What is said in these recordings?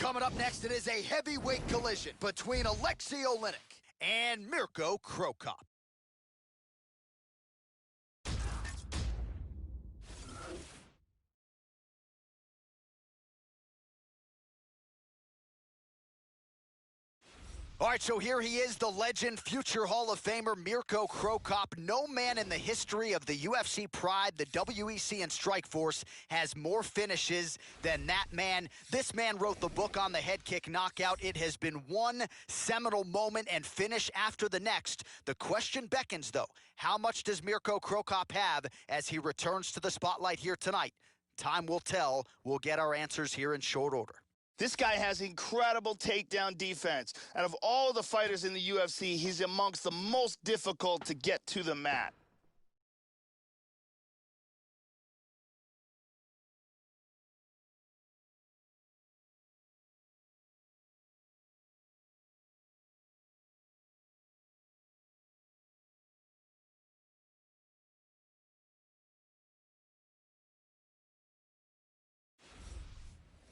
Coming up next, it is a heavyweight collision between Alexei Oleinik and Mirko Cro Cop. All right, so here he is, the legend, future Hall of Famer, Mirko Cro Cop. No man in the history of the UFC Pride, the WEC, and Strikeforce has more finishes than that man. This man wrote the book on the head kick knockout. It has been one seminal moment and finish after the next. The question beckons, though, how much does Mirko Cro Cop have as he returns to the spotlight here tonight? Time will tell. We'll get our answers here in short order. This guy has incredible takedown defense. Out of all the fighters in the UFC, he's amongst the most difficult to get to the mat.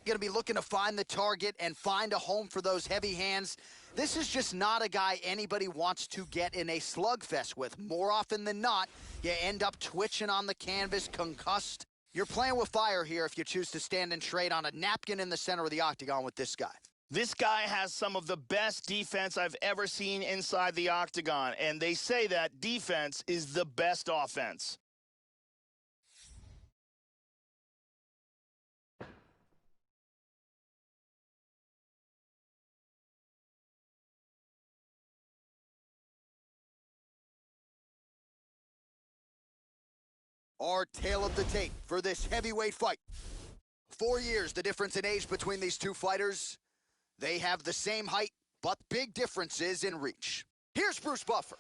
Going to be looking to find the target and find a home for those heavy hands. This is just not a guy anybody wants to get in a slugfest with. More often than not, you end up twitching on the canvas, concussed. You're playing with fire here if you choose to stand and trade on a napkin in the center of the octagon with this guy. This guy has some of the best defense I've ever seen inside the octagon, and they say that defense is the best offense. Our tale of the tape for this heavyweight fight. 4 years, the difference in age between these two fighters. They have the same height, but big differences in reach. Here's Bruce Buffer.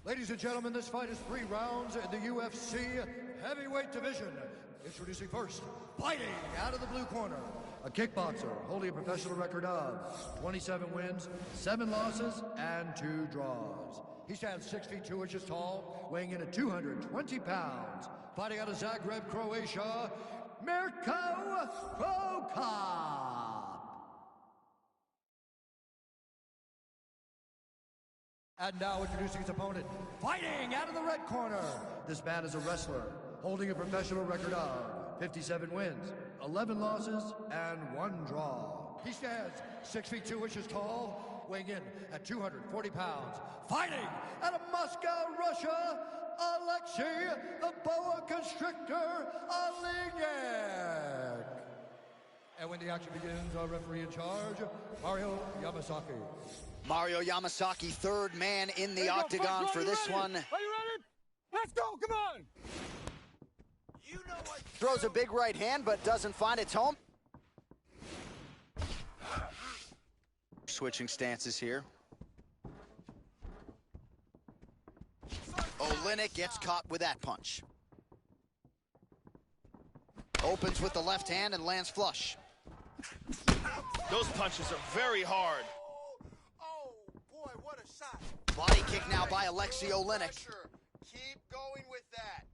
Ladies and gentlemen, this fight is 3 rounds in the UFC heavyweight division. Introducing first, fighting out of the blue corner, a kickboxer holding a professional record of 27 wins, 7 losses, and 2 draws. He stands 6 feet 2 inches tall, weighing in at 220 pounds. Fighting out of Zagreb, Croatia, Mirko Cro Cop. And now introducing his opponent, fighting out of the red corner. This man is a wrestler, holding a professional record of 57 wins, 11 losses, and 1 draw. He stands 6 feet 2 inches tall, weighing in at 240 pounds. Fighting out of Moscow, Russia, Alexei the Boa Constrictor Oleinik. And when the action begins, our referee in charge, Mario Yamasaki. Mario Yamasaki, third man in the octagon for this one. Are you ready? Let's go, come on! You know what? Throws a big right hand, but doesn't find its home. Switching stances here. Oleinik gets caught with that punch. Opens with the left hand and lands flush. Those punches are very hard. Oh, boy, what a shot. Body kick now by Alexei Oleinik. Keep going with that.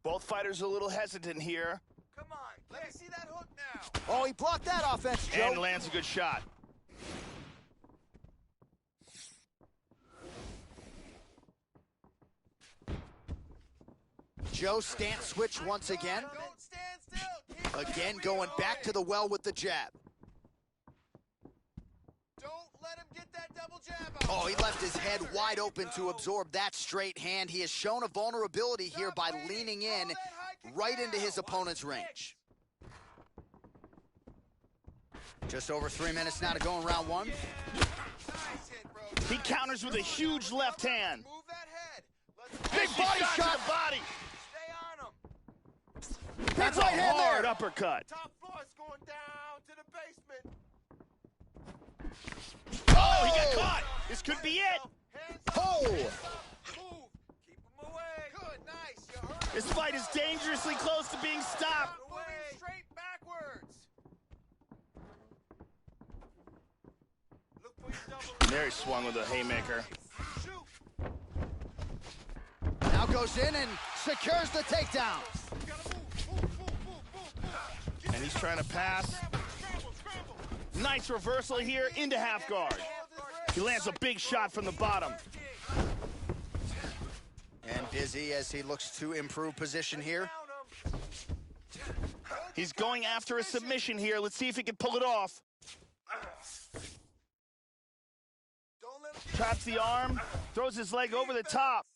Both fighters are a little hesitant here. Come on, let me see that hook now. Oh, he blocked that offense, Joe. And lands a good shot. Joe stance switch once again. Don't stand still. Again going back to the well with the jab. Don't let him get that double jab out. Oh, he left his head wide open to absorb that straight hand. He has shown a vulnerability here by leaning in right into his opponent's range. Just over 3 minutes now to go in round 1. Nice hit, bro. He counters with a huge left hand. Move that head. Big body shot to the body. Stay on him. That's a right hand hard there. uppercut. Top floor is going down to the basement. Oh, he got caught. This could be it. Hands up. Oh! Move. Keep him away. Good, nice. You heard him. This fight is dangerously close to being stopped. Moving straight backwards. Look for your double. There he swung with a haymaker. Shoot. Now goes in and secures the takedown. You gotta move. And He's trying to pass. Nice reversal here into half guard. He lands a big shot from the bottom. And Dizzy as he looks to improve position here. He's going after a submission here. Let's see if he can pull it off. Traps the arm, throws his leg over the top.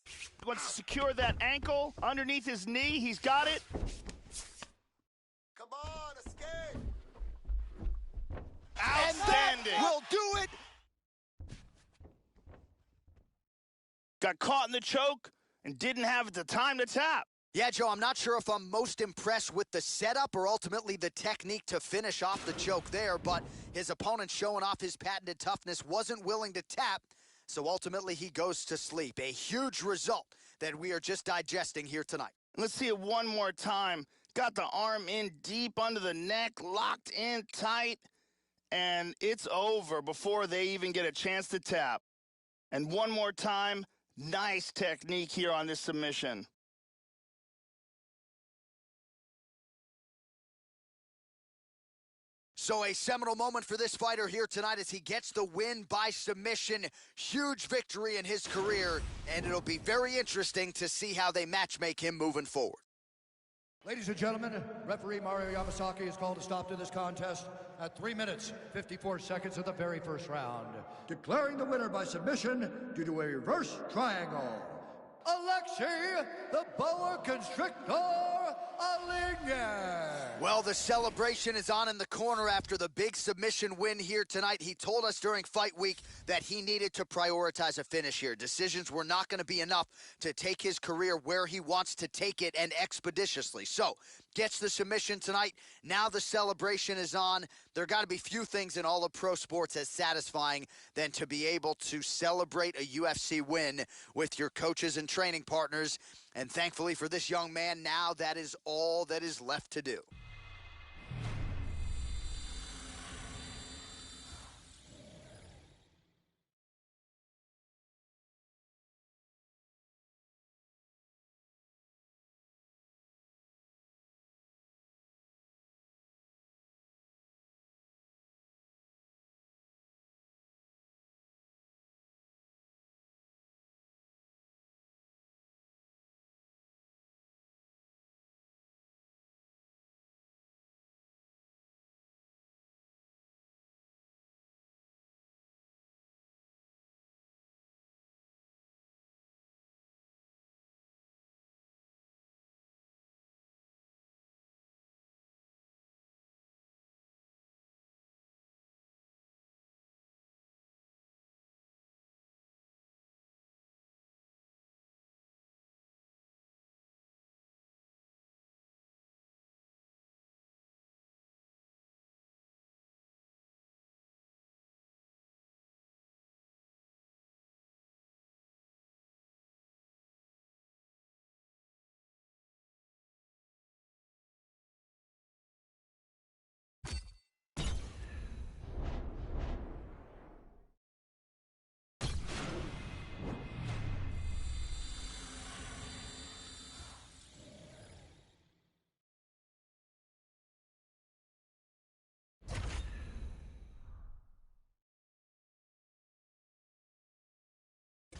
Wants to secure that ankle underneath his knee. He's got it. Come on, escape. Outstanding. Will do it. Got caught in the choke and didn't have the time to tap. Yeah, Joe, I'm not sure if I'm most impressed with the setup or ultimately the technique to finish off the choke there, but his opponent showing off his patented toughness wasn't willing to tap, so ultimately he goes to sleep. A huge result that we are just digesting here tonight. Let's see it one more time. Got the arm in deep under the neck, locked in tight, and it's over before they even get a chance to tap. And one more time, nice technique here on this submission. So a seminal moment for this fighter here tonight as he gets the win by submission. Huge victory in his career, and it'll be very interesting to see how they matchmake him moving forward. Ladies and gentlemen, referee Mario Yamasaki has called a stop to this contest at 3 minutes, 54 seconds of the very first round, declaring the winner by submission due to a reverse triangle. Alexei, the boa constrictor, Aligner. Well, the celebration is on in the corner after the big submission win here tonight. He told us during fight week that he needed to prioritize a finish here. Decisions were not going to be enough to take his career where he wants to take it and expeditiously. So, gets the submission tonight. Now the celebration is on. There got to be few things in all of pro sports as satisfying than to be able to celebrate a UFC win with your coaches and training partners. And thankfully for this young man, now that is all that is left to do.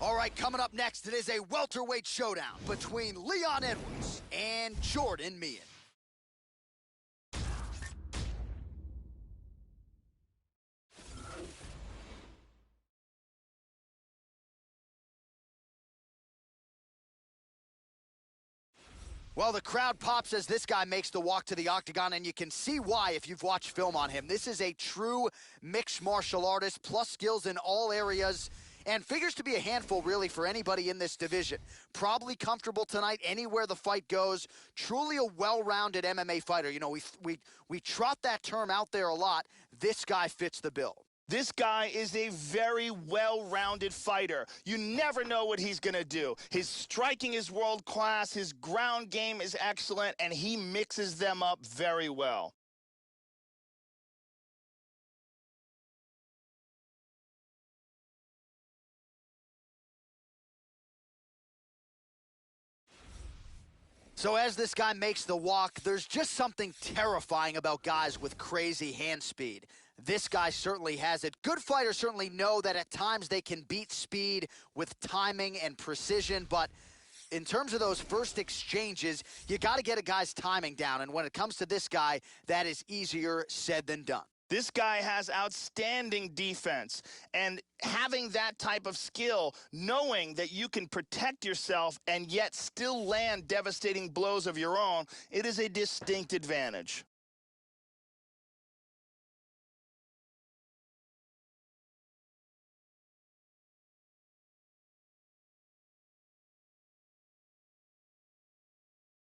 All right, coming up next, it is a welterweight showdown between Leon Edwards and Jordan Meehan. Well, the crowd pops as this guy makes the walk to the octagon, and you can see why if you've watched film on him. This is a true mixed martial artist, plus skills in all areas, and figures to be a handful, really, for anybody in this division. Probably comfortable tonight anywhere the fight goes. Truly a well-rounded MMA fighter. You know, we trot that term out there a lot. This guy fits the bill. This guy is a very well-rounded fighter. You never know what he's going to do. His striking is world-class, his ground game is excellent, and he mixes them up very well. So as this guy makes the walk, there's just something terrifying about guys with crazy hand speed. This guy certainly has it. Good fighters certainly know that at times they can beat speed with timing and precision, but in terms of those first exchanges, you got to get a guy's timing down, and when it comes to this guy, that is easier said than done. This guy has outstanding defense, and having that type of skill, knowing that you can protect yourself and yet still land devastating blows of your own, it is a distinct advantage.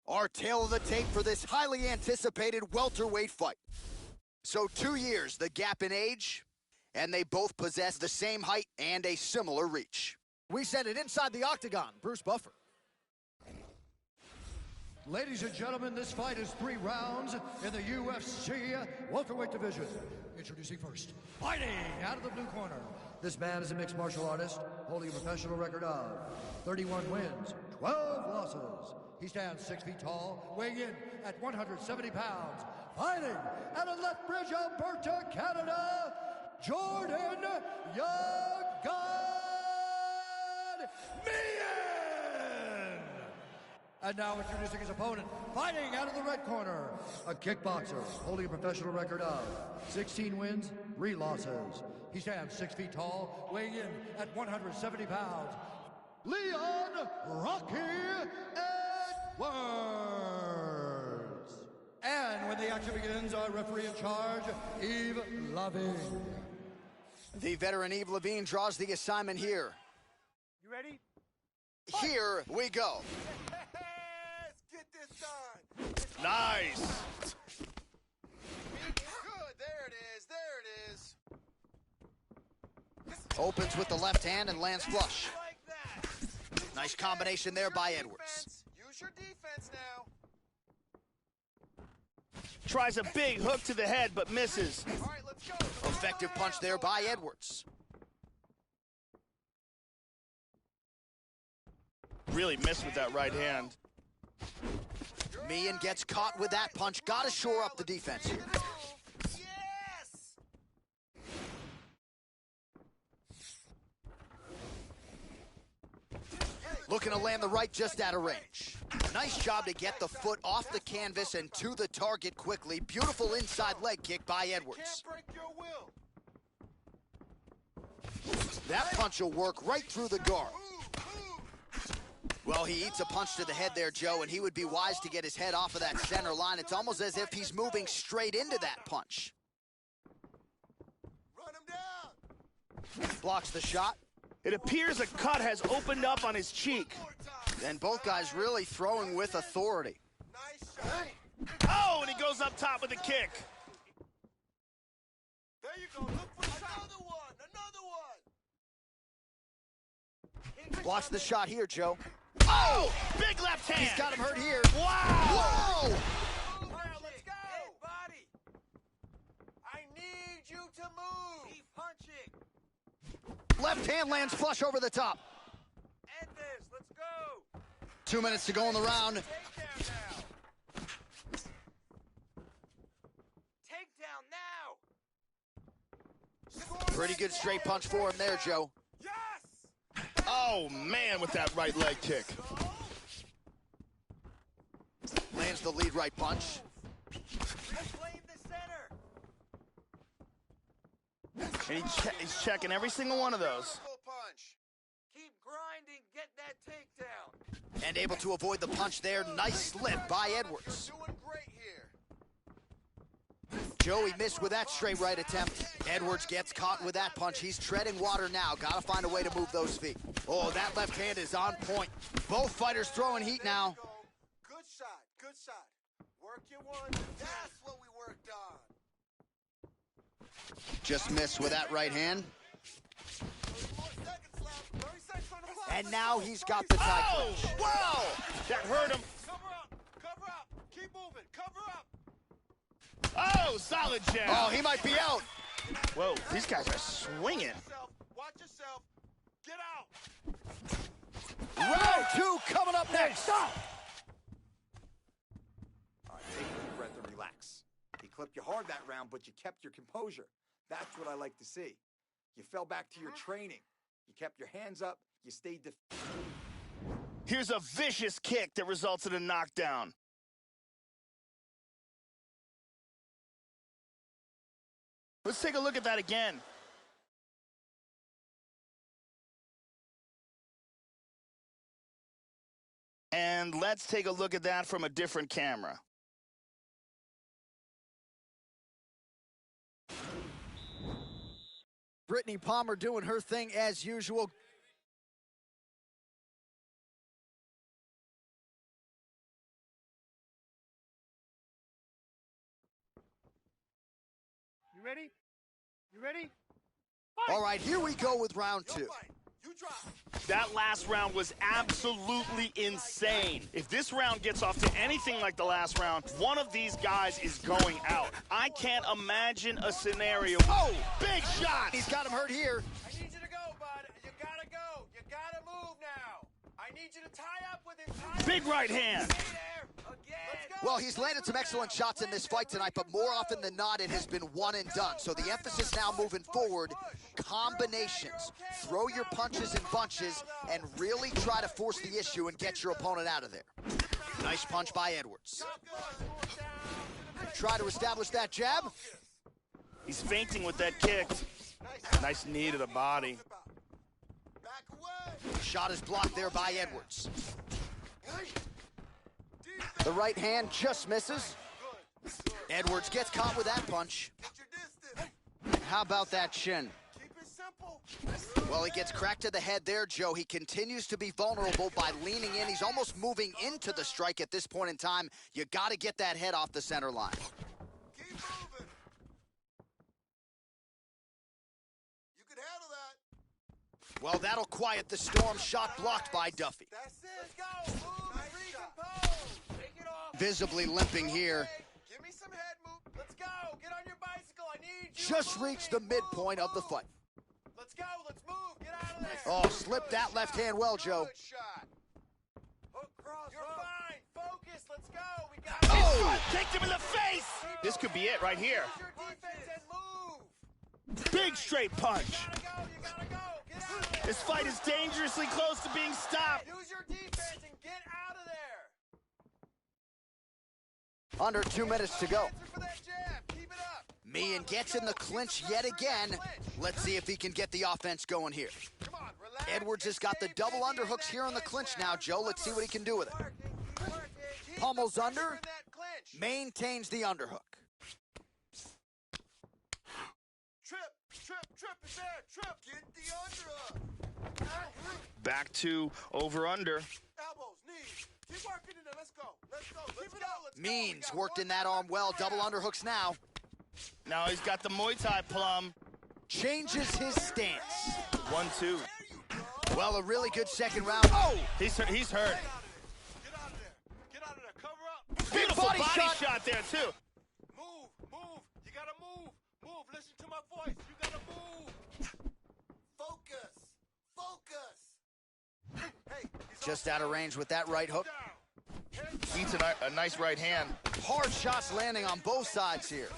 Our tale of the tape for this highly anticipated welterweight fight. So 2 years, the gap in age, and they both possess the same height and a similar reach. We send it inside the octagon. Bruce Buffer. Ladies and gentlemen, this fight is 3 rounds in the UFC welterweight division. Introducing first, fighting out of the blue corner. This man is a mixed martial artist, holding a professional record of 31 wins, 12 losses. He stands 6 feet tall, weighing in at 170 pounds. Fighting out of Lethbridge, Alberta, Canada, Jordan Young God Meehan! And now introducing his opponent, fighting out of the red corner, a kickboxer holding a professional record of 16 wins, 3 losses. He stands 6 feet tall, weighing in at 170 pounds. Leon Rocky Edwards. And when the action begins, our referee in charge, Yves Lavigne. The veteran Yves Lavigne draws the assignment here. You ready? Here we go. Let's get this done. Nice. Good. There it is. There it is. Opens with the left hand and lands flush. Like that. Nice combination there by Edwards. Use your defense now. Tries a big hook to the head, but misses. All right, let's go. Effective punch there by Edwards. Really missed with that right hand. Meehan gets caught with that punch. Got to shore up the defense here. Yes! Looking to land the right just out of range. Nice job to get the foot off the canvas and to the target quickly. Beautiful inside leg kick by Edwards. Can't break your will. That punch will work right through the guard. Well, he eats a punch to the head there, Joe, and he would be wise to get his head off of that center line. It's almost as if he's moving straight into that punch. Run him down. Blocks the shot. It appears a cut has opened up on his cheek. More time. And both guys really throwing with authority. Nice shot. Oh, and he goes up top with a kick. There you go. Look for another one. Another one. Blocks the shot here, Joe. Oh, big left hand. He's got him hurt here. Wow. Whoa! Move now, let's go. Hey, body. I need you to move. Keep punching. Left hand lands flush over the top. End this. Let's go. 2 minutes to go in the round. Takedown now. Takedown now. Pretty good straight punch for him there, Joe. Yes. Oh, man, with that right leg kick. Lands the lead right punch. Blame the center. And he's checking every single one of those. Punch. Keep grinding. Get that takedown. And able to avoid the punch there. Nice slip by Edwards. You're doing great here. Joey missed with that straight right attempt. Edwards gets caught with that punch. He's treading water now. Got to find a way to move those feet. Oh, that left hand is on point. Both fighters throwing heat now. Good shot. Good shot. Work your one. That's what we worked on. Just missed with that right hand. 30 more seconds left. 30 seconds on the clock. And now he's got the tie Oh, punch. wow. That hurt him. Cover up. Cover up. Keep moving. Cover up. Oh, solid jab. Oh, he might be out. Whoa, these guys are swinging. Watch yourself. Get out. Round 2 coming up next. Stop! clipped you hard that round, but you kept your composure. That's what I like to see. You fell back to your training. You kept your hands up. You stayed Here's a vicious kick that results in a knockdown. Let's take a look at that again. And let's take a look at that from a different camera. Brittany Palmer doing her thing as usual. You ready? You ready? All right, here we go with round two. That last round was absolutely insane. If this round gets off to anything like the last round, one of these guys is going out. I can't imagine a scenario. Oh, big shot! He's got him hurt here. I need you to go, bud. You gotta go. You gotta move now. I need you to tie up with him. Big right hand. Stay there. Again. Let's go. Well, he's landed some excellent shots in this fight tonight, but more often than not, it has been one and done. So the emphasis now moving forward, combinations. Throw your punches in bunches and really try to force the issue and get your opponent out of there. Nice punch by Edwards. Try to establish that jab. He's feinting with that kick. Nice knee to the body. Shot is blocked there by Edwards. The right hand just misses. Edwards gets caught with that punch. How about that shin? Well, he gets cracked to the head there, Joe. He continues to be vulnerable by leaning in. He's almost moving into the strike at this point in time. You got to get that head off the center line. Keep moving. You can handle that. Well, that'll quiet the storm. Shot blocked by Duffy. That's it. Let's go. Move. Recompose. Take it off. Visibly limping here. Give me some head move. Let's go. Get on your bicycle. I need you. Just reached the midpoint of the fight. Let's go. Let's move. Get out of there. Oh, slipped that left hand well, Joe. Good shot. Hook cross. You're fine. Focus. Let's go. We got Oh! Kicked him in the face! This could be it right here. Use your defense and move. Big straight punch. You gotta go. You gotta go. Get out of there. This fight is dangerously close to being stopped. Use your defense and get out of there. Under 2 minutes to go. Answer for that jab. Keep it up. Meehan gets in the clinch yet again. Let's see if he can get the offense going here. Come on, relax. Edwards has got the double underhooks here in the clinch now, Joe. Let's see what he can do with it. Pummels under. Maintains the underhook. Trip is there. Trip. Get the underhook. Back to over-under. Elbows, knees. Keep working in there. Let's go. Let's go. Keep it up. Means worked in that arm well. Double underhooks now. Now he's got the Muay Thai plum. Changes his stance. 1-2. Well, a really good second round. Oh! He's hurt. Get out of there. Get out of there. Cover up. Beautiful body body shot. shot there, too. Move. You gotta move. Move. Listen to my voice. You gotta move. Focus. Hey. Just out of range with that right hook. Eats a nice right hand. Hard shots landing on both sides here.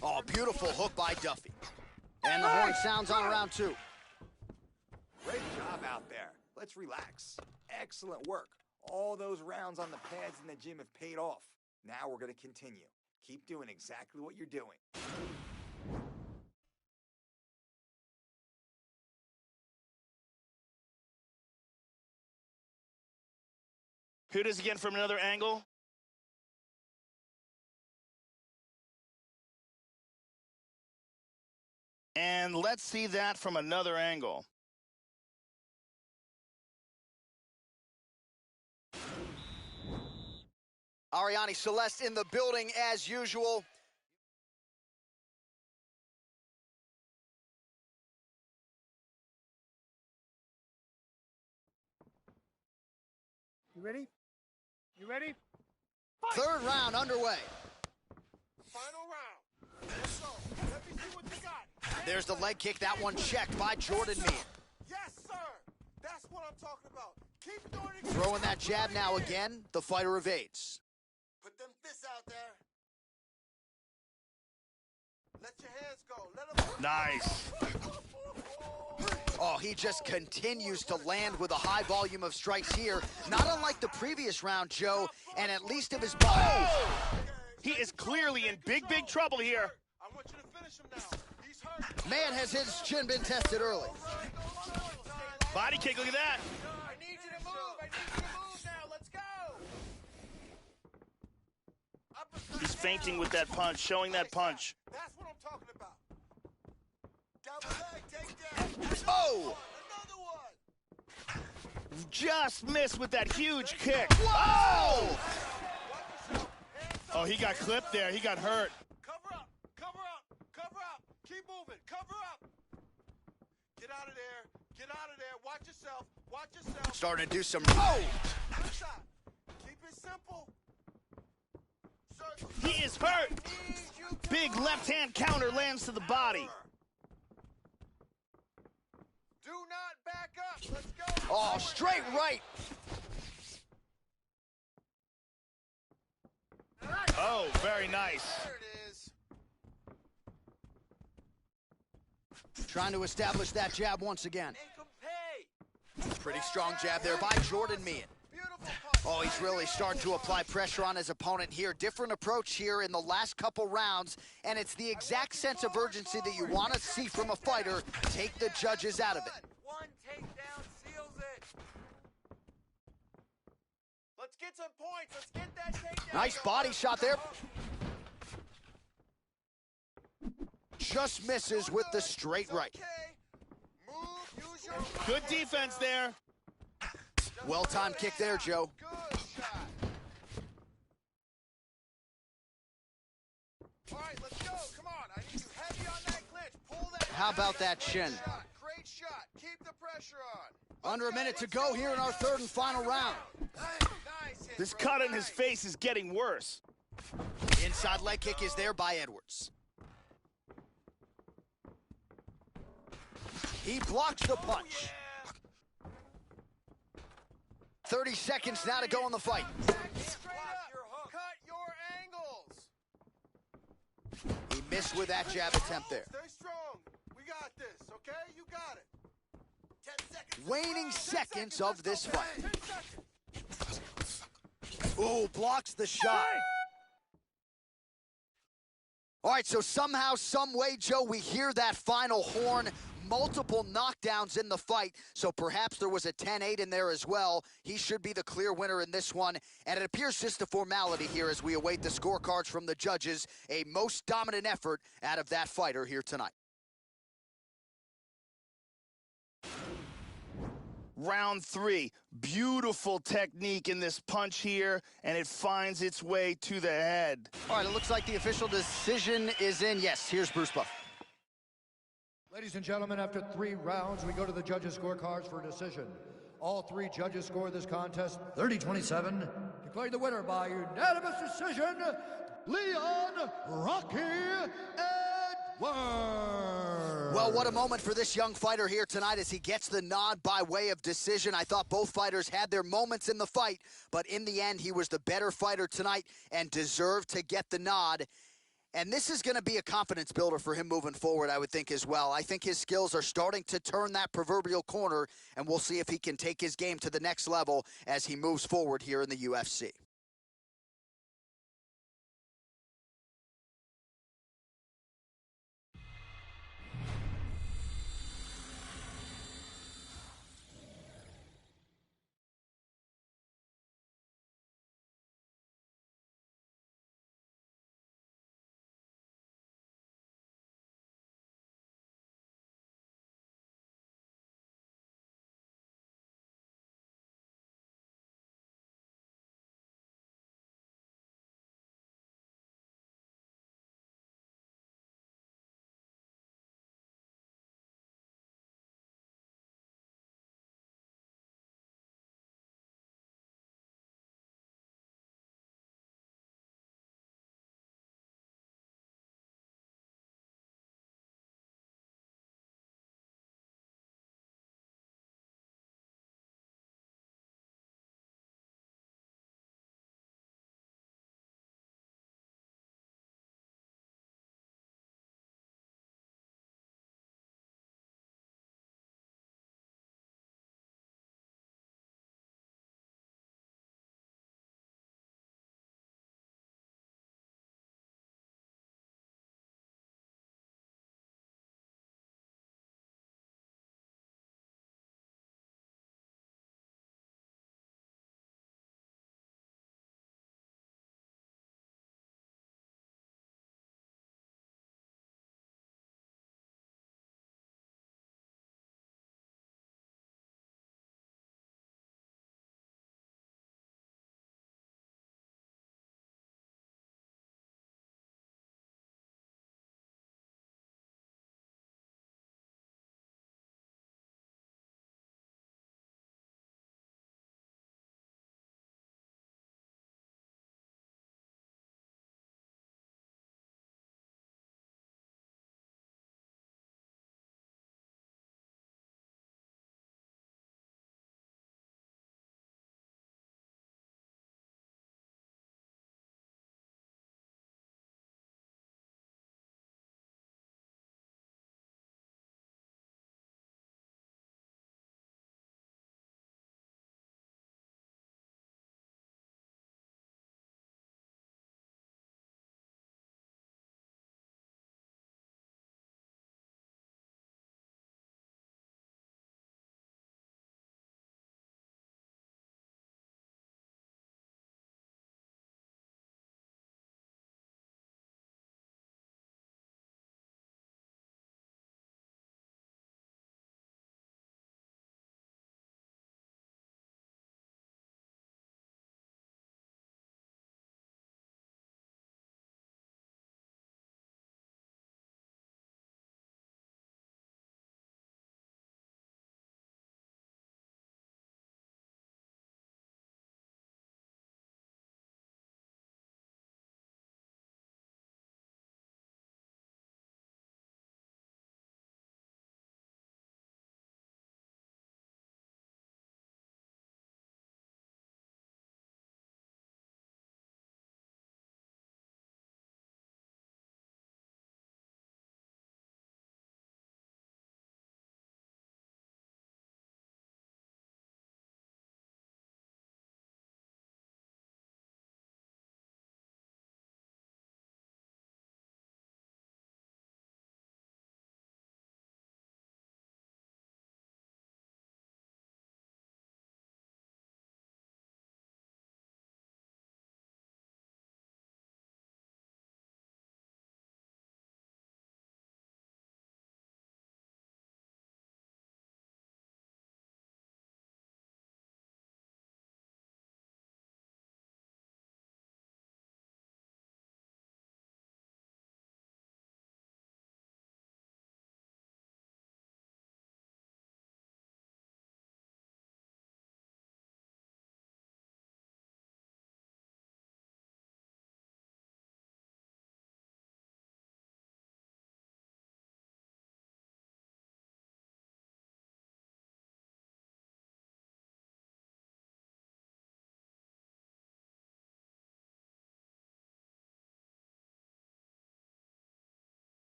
Oh, beautiful hook by Duffy. And the horn sounds on round 2. Great job out there. Let's relax. Excellent work. All those rounds on the pads in the gym have paid off. Now we're going to continue. Keep doing exactly what you're doing. Here it is again from another angle. And let's see that from another angle. Ariane Celeste in the building as usual. You ready? You ready? Third round underway. Final round. Let's go. Let me see what you got. There's the leg kick. That one checked by Jordan Meehan. Yes, sir. That's what I'm talking about. Keep doing it. Throwing that jab now again. The fighter evades. Put them fists out there. Let your hands go. Let them... Nice. Oh, he just continues to land with a high volume of strikes here. Not unlike the previous round, Joe, and at least of his body. Oh! He is clearly in big trouble here. I want you to finish him now. He's hurt. Man, has his chin been tested early. Body kick, look at that. I need you to move. I need you to move now. Let's go. He's feinting with that punch, showing that punch. That's what I'm talking about. Double leg takedown. Oh! Another one. Just missed with that huge kick. Whoa! Oh, he got clipped there. He got hurt. Cover up. Cover up. Cover up. Keep moving. Cover up. Get out of there. Get out of there. Watch yourself. Watch yourself. Starting to do some... Oh! Good shot. Keep it simple. Circle. He is hurt. Need you to Big move. left-hand counter lands to the body. Do not back up. Let's go. Oh, straight right. Oh, very nice. There it is. Trying to establish that jab once again. Make 'em pay. Pretty strong jab there by Jordan Meehan. Beautiful punch. Oh, he's really starting to apply pressure on his opponent here. Different approach here in the last couple rounds, and it's the exact sense of urgency that you want to see from a fighter. Take the judges out of it. One takedown seals it. Let's get some points. Let's get that takedown. Nice body shot there. Just misses with the straight right. Okay. Move. Use your Good defense there. Well-timed kick there, Joe. Good shot. All right, let's go. Come on. I need you heavy on that clinch. Pull that. How about that chin? Great shot. Great shot. Keep the pressure on. Under a minute to go here in our third and final round. Nice hit, This bro. cut in his Nice. face is getting worse. Inside leg kick is there by Edwards. He blocks the punch. 30 seconds now to go in the fight. Straight up. Cut your angles. He missed with that jab attempt there. Stay strong. We got this, okay? You got it. 10 seconds. Waning 10 seconds of this let's go. fight. 10 seconds. Ooh, blocks the shot. All right, so somehow, some way, Joe, we hear that final horn. Multiple knockdowns in the fight, so perhaps there was a 10-8 in there as well. He should be the clear winner in this one, and it appears just a formality here as we await the scorecards from the judges. A most dominant effort out of that fighter here tonight. Round 3. Beautiful technique in this punch here, and it finds its way to the head. All right, it looks like the official decision is in. Yes, here's Bruce Buff. Ladies and gentlemen, after 3 rounds, we go to the judges' scorecards for a decision. All 3 judges scored this contest 30-27, declaring the winner by unanimous decision, Leon Rocky Edwards. Well, what a moment for this young fighter here tonight as he gets the nod by way of decision. I thought both fighters had their moments in the fight, but in the end, he was the better fighter tonight and deserved to get the nod. And this is going to be a confidence builder for him moving forward, I would think, as well. I think his skills are starting to turn that proverbial corner, and we'll see if he can take his game to the next level as he moves forward here in the UFC.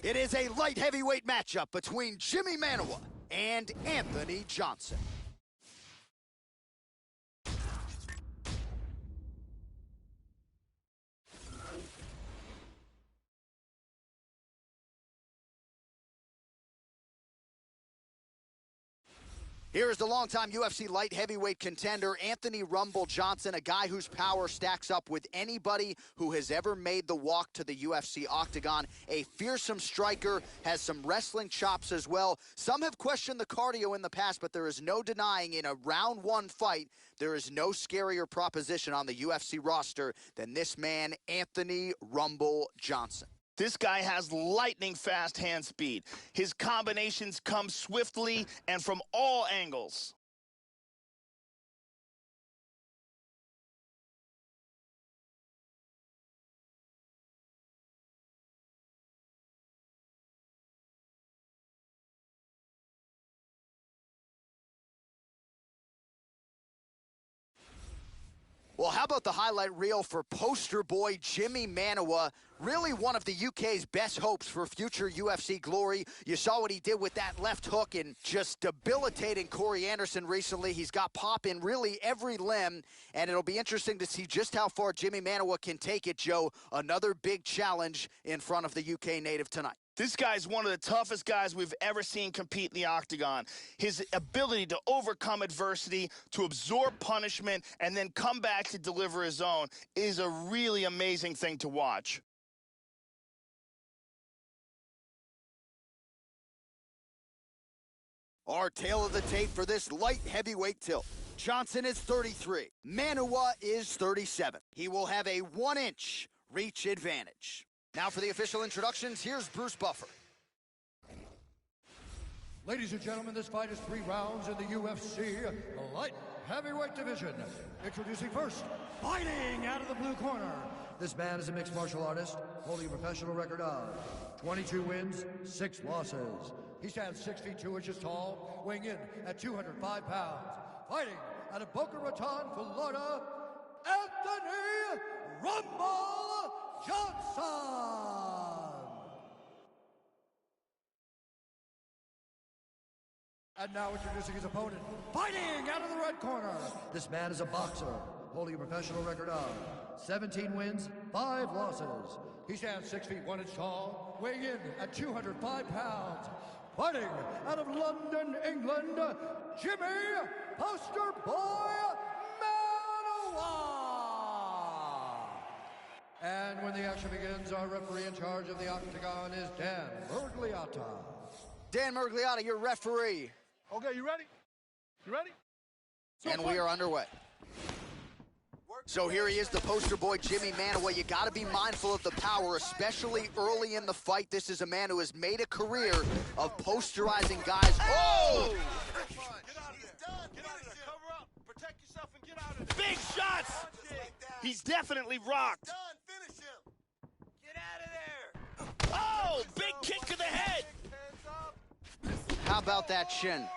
It is a light heavyweight matchup between Jimmy Manuwa and Anthony Johnson. Here is the longtime UFC light heavyweight contender, Anthony "Rumble" Johnson, a guy whose power stacks up with anybody who has ever made the walk to the UFC octagon. A fearsome striker, has some wrestling chops as well. Some have questioned the cardio in the past, but there is no denying in a round one fight, there is no scarier proposition on the UFC roster than this man, Anthony "Rumble" Johnson. This guy has lightning-fast hand speed. His combinations come swiftly and from all angles. Well, how about the highlight reel for poster boy Jimmy Manuwa? Really one of the UK's best hopes for future UFC glory. You saw what he did with that left hook and just debilitating Corey Anderson recently. He's got pop in really every limb, and it'll be interesting to see just how far Jimmy Manuwa can take it, Joe. Another big challenge in front of the UK native tonight. This guy's one of the toughest guys we've ever seen compete in the octagon. His ability to overcome adversity, to absorb punishment, and then come back to deliver his own is a really amazing thing to watch. Our tale of the tape for this light heavyweight tilt. Johnson is 33. Manuwa is 37. He will have a 1-inch reach advantage. Now for the official introductions, here's Bruce Buffer. Ladies and gentlemen, this fight is 3 rounds in the UFC light heavyweight division. Introducing first, fighting out of the blue corner. This man is a mixed martial artist, holding a professional record of 22 wins, 6 losses. He stands 6 feet 2 inches tall, weighing in at 205 pounds. Fighting out of Boca Raton, Florida, Anthony "Rumble" Johnson! And now introducing his opponent, fighting out of the red corner. This man is a boxer, holding a professional record of 17 wins, 5 losses. He stands 6 feet 1 inch tall, weighing in at 205 pounds. Fighting out of London, England, Jimmy "Poster Boy" Manuwa! And when the action begins, our referee in charge of the octagon is Dan Mergliata. Dan Mergliata, your referee. Okay, you ready? You ready? And we are underway. So here he is, the poster boy, Jimmy Manuwa. You got to be mindful of the power, especially early in the fight. This is a man who has made a career of posterizing guys. Oh! Get out of there. Get out of there. Cover up. Protect yourself and get out of there. Big shots! He's definitely rocked. Done. Finish him. Get out of there. Oh, big kick to the head. Hands up. How about that chin? More.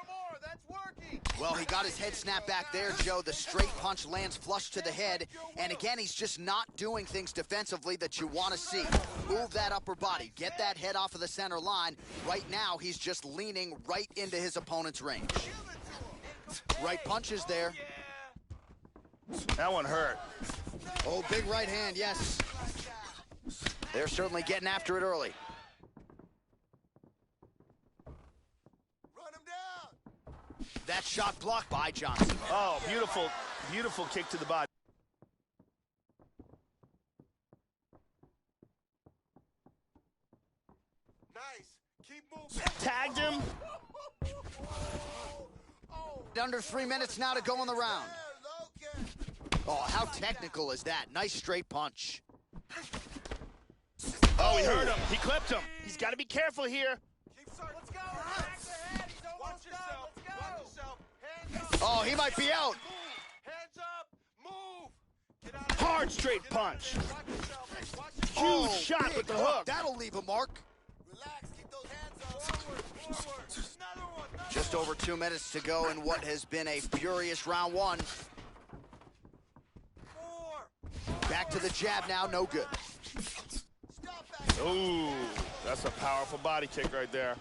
That's working. Well, he got his head snapped back there, Joe. The straight punch lands flush to the head. And again, he's just not doing things defensively that you want to see. Move that upper body. Get that head off of the center line. Right now, he's just leaning right into his opponent's range. Right punch is there. That one hurt. Oh, big right hand, yes. They're certainly getting after it early. Run him down. That shot blocked by Johnson. Oh, beautiful, beautiful kick to the body. Nice. Keep moving. Tagged him. Under 3 minutes now to go in the round. Oh, how technical is that? Nice straight punch. Oh, he hurt him. He clipped him. He's got to be careful here. Keep searching. Let's go. Back the head. He's almost done. Let's go. Watch yourself. Hands up. Oh, he might be out. Move. Hands up. Move. Get out of Hard straight Get out of punch. there. Watch yourself. Watch yourself. Huge shot big with the hook. That'll leave a mark. Relax. Keep those hands up. Forward. Forward. Another one. Just over 2 minutes to go in what has been a furious round one. 4. Back to the jab now, no good. Stop back. Ooh, That's a powerful body kick right there.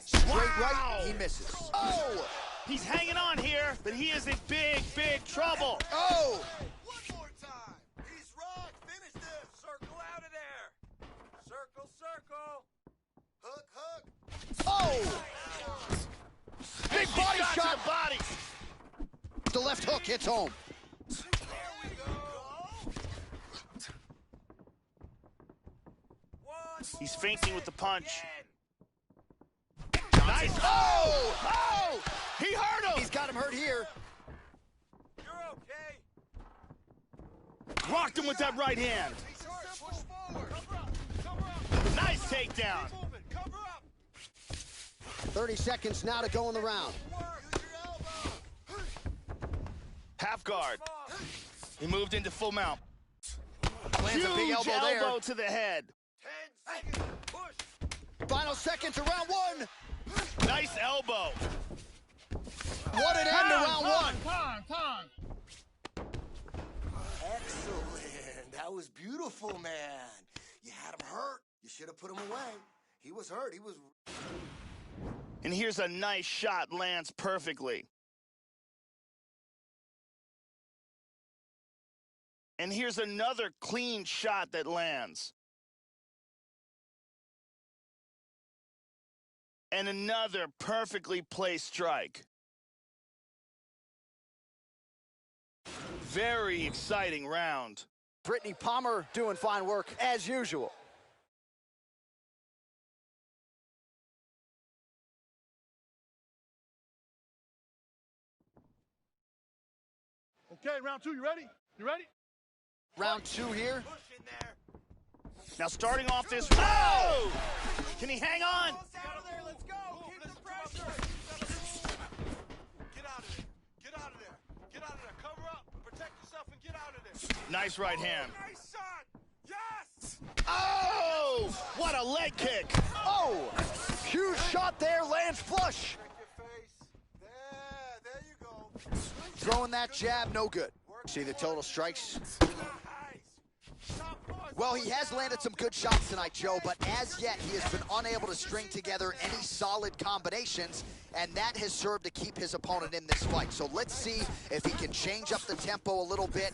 Straight right, he misses. Oh! He's hanging on here, but he is in big, big trouble. Oh! One more time. He's rocked. Finish this. Circle out of there. Circle, circle. Hook, hook. Oh! Big body Shot shot. to the body. The left hook hits home. There we go. He's fainting with the punch. Johnson. Nice. Oh! Oh! He hurt him. He's got him hurt here. You're okay. Rocked him with that right hand. He's hurt. Push forward. Cover up. Cover up. Nice takedown. Keep moving. Cover up. 30 seconds now to go in the round. Work. Use your elbow. Half guard. He moved into full mount. Lands a big Huge elbow there. elbow to the head. 10 seconds. Push. Final seconds of round one. Nice elbow. What an end to round one. Excellent. That was beautiful, man. You had him hurt. You should have put him away. He was hurt. He was... And here's a nice shot, lands perfectly. And here's another clean shot that lands. And another perfectly placed strike. Very exciting round. Brittany Palmer doing fine work as usual. Okay, round two, you ready? You ready? Round two here. Push in there. Now starting off this round. Can he hang on? Out of there. Let's go. Keep the pressure. Get out of there. Get out of there. Get out of there. Cover up. Protect yourself and get out of there. Nice right hand. Nice shot. Yes. Oh! What a leg kick. Oh! Huge shot there, lands flush. Check your face. There you go. Throwing that jab, no good. See the total strikes? Nice. Stop, pause. Well, he has landed some good shots tonight, Joe, but as yet he has been unable to string together any solid combinations, and that has served to keep his opponent in this fight. So let's see if he can change up the tempo a little bit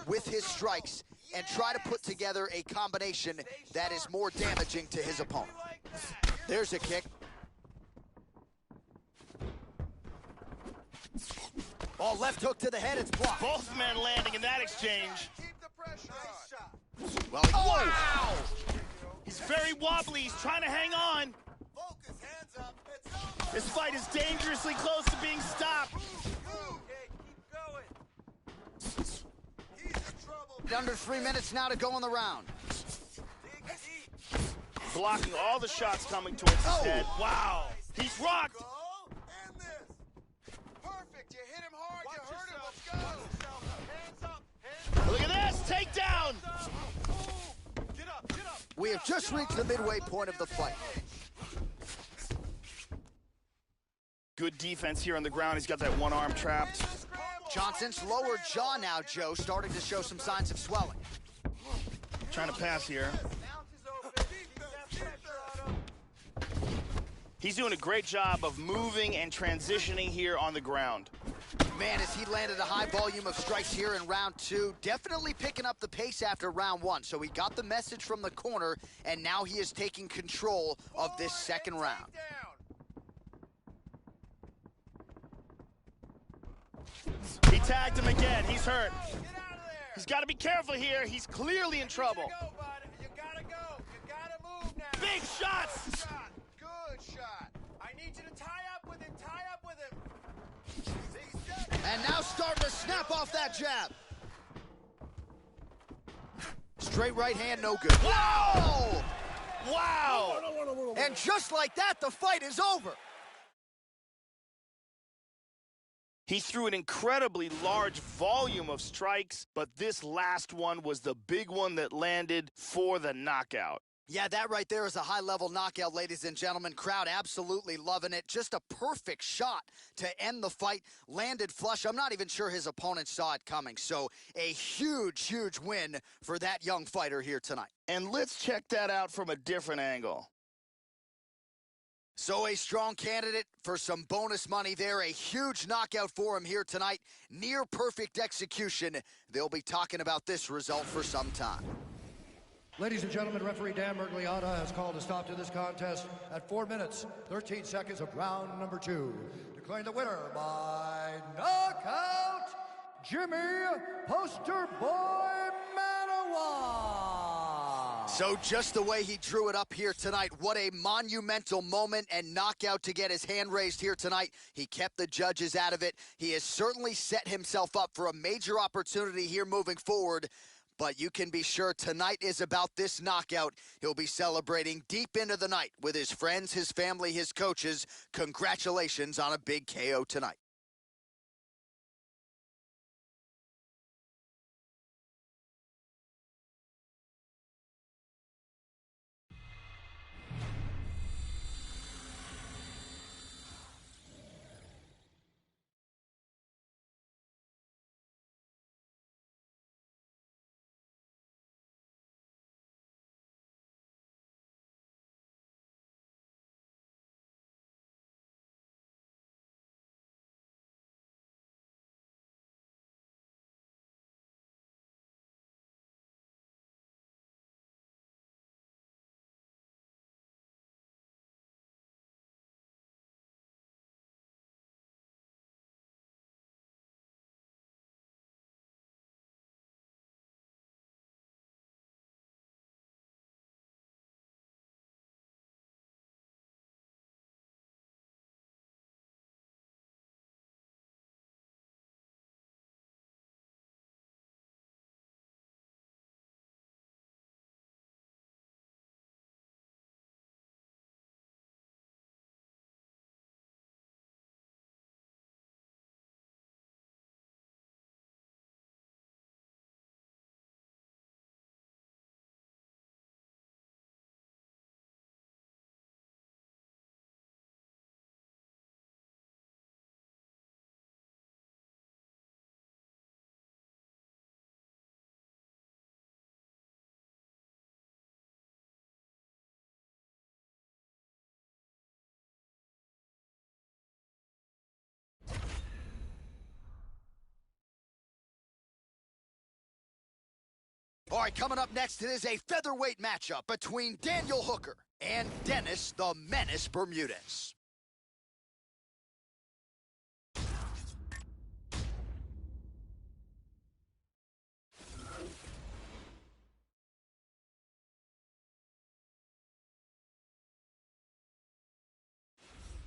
with his strikes and try to put together a combination that is more damaging to his opponent. There's a kick. Oh, left hook to the head, it's blocked. Both men landing in that exchange. Keep the pressure on. Shot. Well, Wow! He's very wobbly. He's trying to hang on. Focus. Hands up. It's over. This fight is dangerously close to being stopped. Okay, keep going. He's in trouble. under 3 minutes now to go in the round. Dig deep. Blocking all the shots coming towards his head. Wow! He's rocked. Go. And this. Perfect. You hit him hard. You hurt him. Let's go. Hands up. Hands up. Look at this takedown. Get up. Get up. We have just reached the midway point of the fight. Good defense here on the ground. He's got that one arm trapped. Johnson's lower jaw now, Joe, starting to show some signs of swelling. Trying to pass here. Mount is open. Keep that pressure on him. He's doing a great job of moving and transitioning here on the ground. Man, as he landed a high volume of strikes here in round two, definitely picking up the pace after round one. So he got the message from the corner, and now he is taking control of this second round. He tagged him again. He's hurt. He's got to be careful here. He's clearly in trouble. You gotta go. You gotta move now. Big shots. Shot. Good shot. I need you to tie up with him. Tie up with him. And now starting to snap off that jab. Straight right hand, no good. Wow! Wow! And just like that, the fight is over. He threw an incredibly large volume of strikes, but this last one was the big one that landed for the knockout. Yeah, that right there is a high-level knockout, ladies and gentlemen. Crowd absolutely loving it. Just a perfect shot to end the fight. Landed flush. I'm not even sure his opponent saw it coming. So a huge, huge win for that young fighter here tonight. And let's check that out from a different angle. So a strong candidate for some bonus money there. A huge knockout for him here tonight. Near perfect execution. They'll be talking about this result for some time. Ladies and gentlemen, referee Dan Mergliotta has called a stop to this contest at 4 minutes, 13 seconds of round number 2. Declaring the winner by knockout, Jimmy Poster Boy Manawan. So just the way he drew it up here tonight, what a monumental moment and knockout to get his hand raised here tonight. He kept the judges out of it. He has certainly set himself up for a major opportunity here moving forward. But you can be sure tonight is about this knockout. He'll be celebrating deep into the night with his friends, his family, his coaches. Congratulations on a big KO tonight. All right, coming up next, it is a featherweight matchup between Daniel Hooker and Dennis the Menace Bermudez.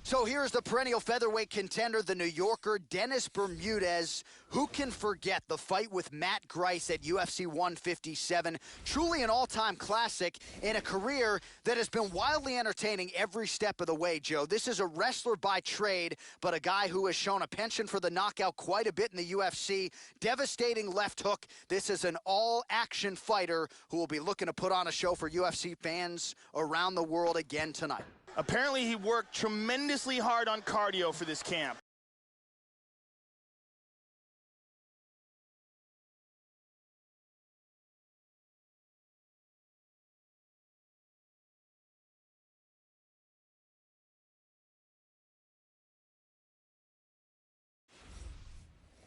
So here's the perennial featherweight contender, the New Yorker, Dennis Bermudez. Who can forget the fight with Matt Grice at UFC 157? Truly an all-time classic in a career that has been wildly entertaining every step of the way, Joe. This is a wrestler by trade, but a guy who has shown a penchant for the knockout quite a bit in the UFC. Devastating left hook. This is an all-action fighter who will be looking to put on a show for UFC fans around the world again tonight. Apparently, he worked tremendously hard on cardio for this camp.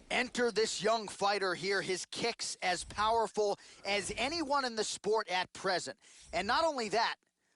Enter this young fighter here, his kicks as powerful as anyone in the sport at present. And not only that,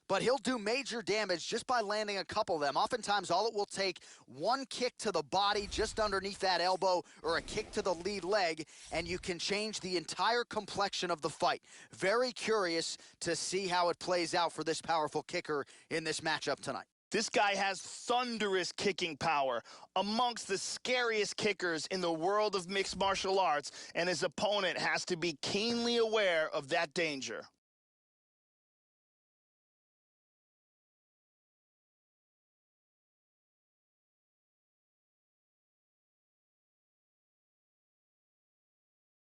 but he'll do major damage just by landing a couple of them. Oftentimes, all it will take, one kick to the body just underneath that elbow or a kick to the lead leg, and you can change the entire complexion of the fight. Very curious to see how it plays out for this powerful kicker in this matchup tonight. This guy has thunderous kicking power, amongst the scariest kickers in the world of mixed martial arts, and his opponent has to be keenly aware of that danger.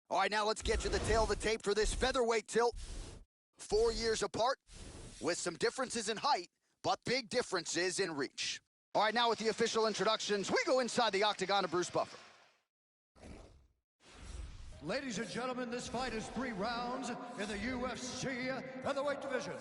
All right, now let's get to the tail of the tape for this featherweight tilt. 4 years apart, with some differences in height, but big differences in reach. All right, now with the official introductions, we go inside the octagon to Bruce Buffer. Ladies and gentlemen, this fight is 3 rounds in the UFC featherweight division.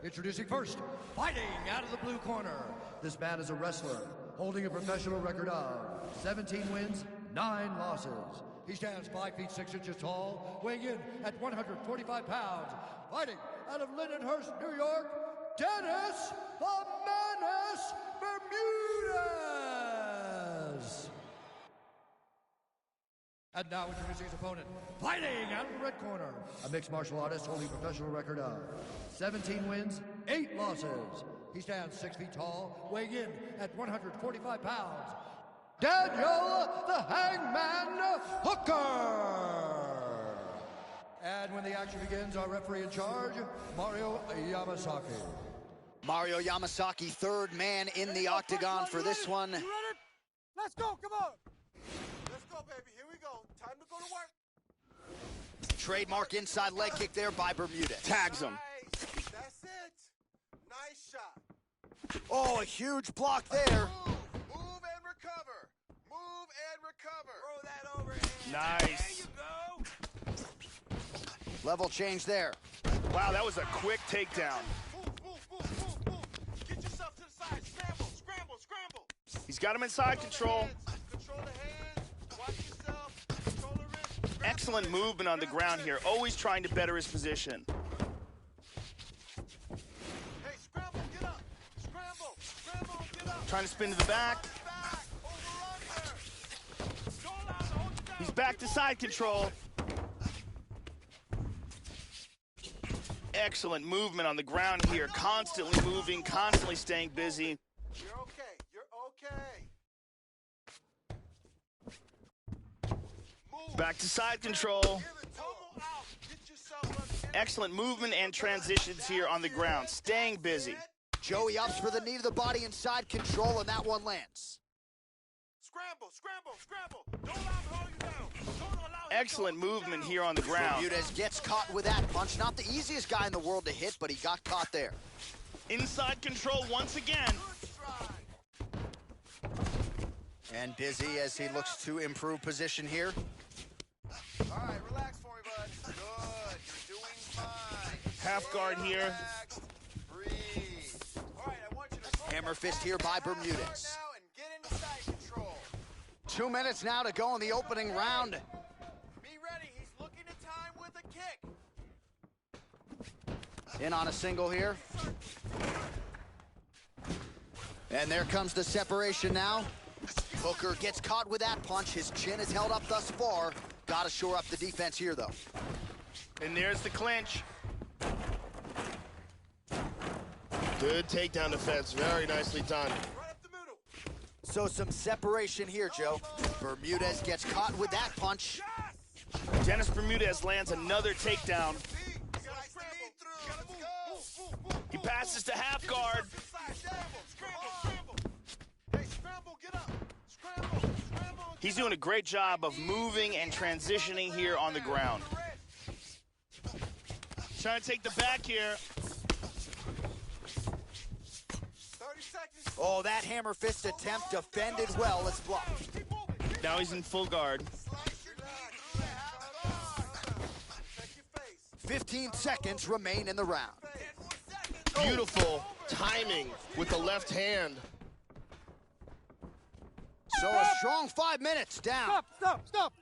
Introducing first, fighting out of the blue corner. This man is a wrestler, holding a professional record of 17 wins, 9 losses. He stands 5 feet 6 inches tall, weighing in at 145 pounds. Fighting out of Lindenhurst, New York, Dennis the Menace Bermudez. And now introducing his opponent, fighting out of the red corner, a mixed martial artist holding a professional record of 17 wins, 8 losses. He stands 6 feet tall, weighing in at 145 pounds. Daniel the Hangman Hooker. And when the action begins, our referee in charge, Mario Yamasaki. Mario Yamasaki, third man in the octagon for this one. You ready? Let's go, come on. Let's go, baby. Here we go. Time to go to work. Trademark inside leg kick there by Bermudez. Tags him. Nice. That's it. Nice shot. Oh, a huge block there. Move and recover. Move and recover. Throw that overhand. Nice. There you go. Level change there. Wow, that was a quick takedown. Move. Get yourself to the side. Scramble. He's got him inside control. Control the hands. Watch yourself. Control the wrist. Excellent movement on the ground here, always trying to better his position. Hey, scramble, get up. Scramble, get up. Trying to spin to the back. He's back to side control. Excellent movement on the ground here, constantly moving, constantly staying busy. You're okay. Move. Back to side control. Excellent movement and transitions here on the ground, staying busy. Joey ups for the knee to the body inside control, and that one lands. Scramble. Don't allow him to hold you down. Don't allow him Excellent movement here on the ground. Bermudez gets caught with that punch. Not the easiest guy in the world to hit, but he got caught there. Inside control once again. And busy as he looks to improve position here. All right, relax for me, bud. Good. You're doing fine. Half guard here. Relax. Breathe. All right, I want you to Hammer fist here by Bermudez. now and get into side control. 2 minutes now to go in the opening round. Be ready. He's looking to time with a kick. In on a single here. And there comes the separation now. Hooker gets caught with that punch. His chin is held up thus far. Got to shore up the defense here, though. And there's the clinch. Good takedown defense. Very nicely done. Right up the middle. So some separation here, Joe. Bermudez gets caught with that punch. Dennis Bermudez lands another takedown. You gotta scramble through. Let's go. He passes to half guard. Scramble. Hey, scramble, get up. Scramble. He's doing a great job of moving and transitioning here on the ground. Trying to take the back here. 30 seconds. Oh, that hammer fist attempt defended well. It's blocked. Keep moving. Now he's in full guard. Slice your knee through that. Check your face. 15 seconds remain in the round. 10 more seconds. Beautiful timing with the left hand. So a strong 5 minutes down. Stop.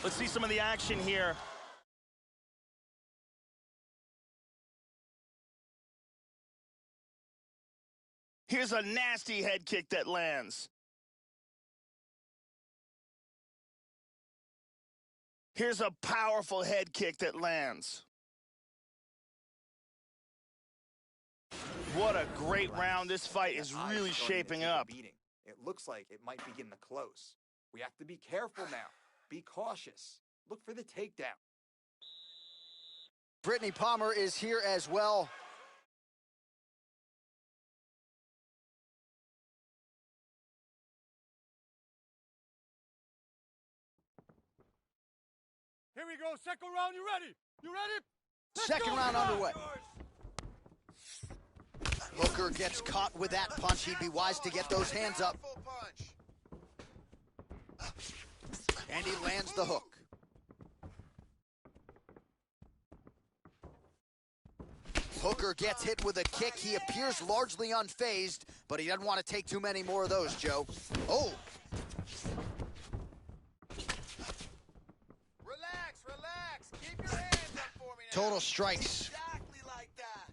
Let's see some of the action here. Here's a nasty head kick that lands. Here's a powerful head kick that lands. What a great round. This fight is really shaping up. It looks like it might be getting close. We have to be careful now. Be cautious. Look for the takedown. Brittany Palmer is here as well. Here we go. Second round. You ready? Second round underway. Hooker gets caught with that punch. He'd be wise to get those hands up. And he lands the hook. Hooker gets hit with a kick. He appears largely unfazed, but he doesn't want to take too many more of those, Joe. Oh. Relax. Keep your hands up for me now. Total strikes. Exactly like that.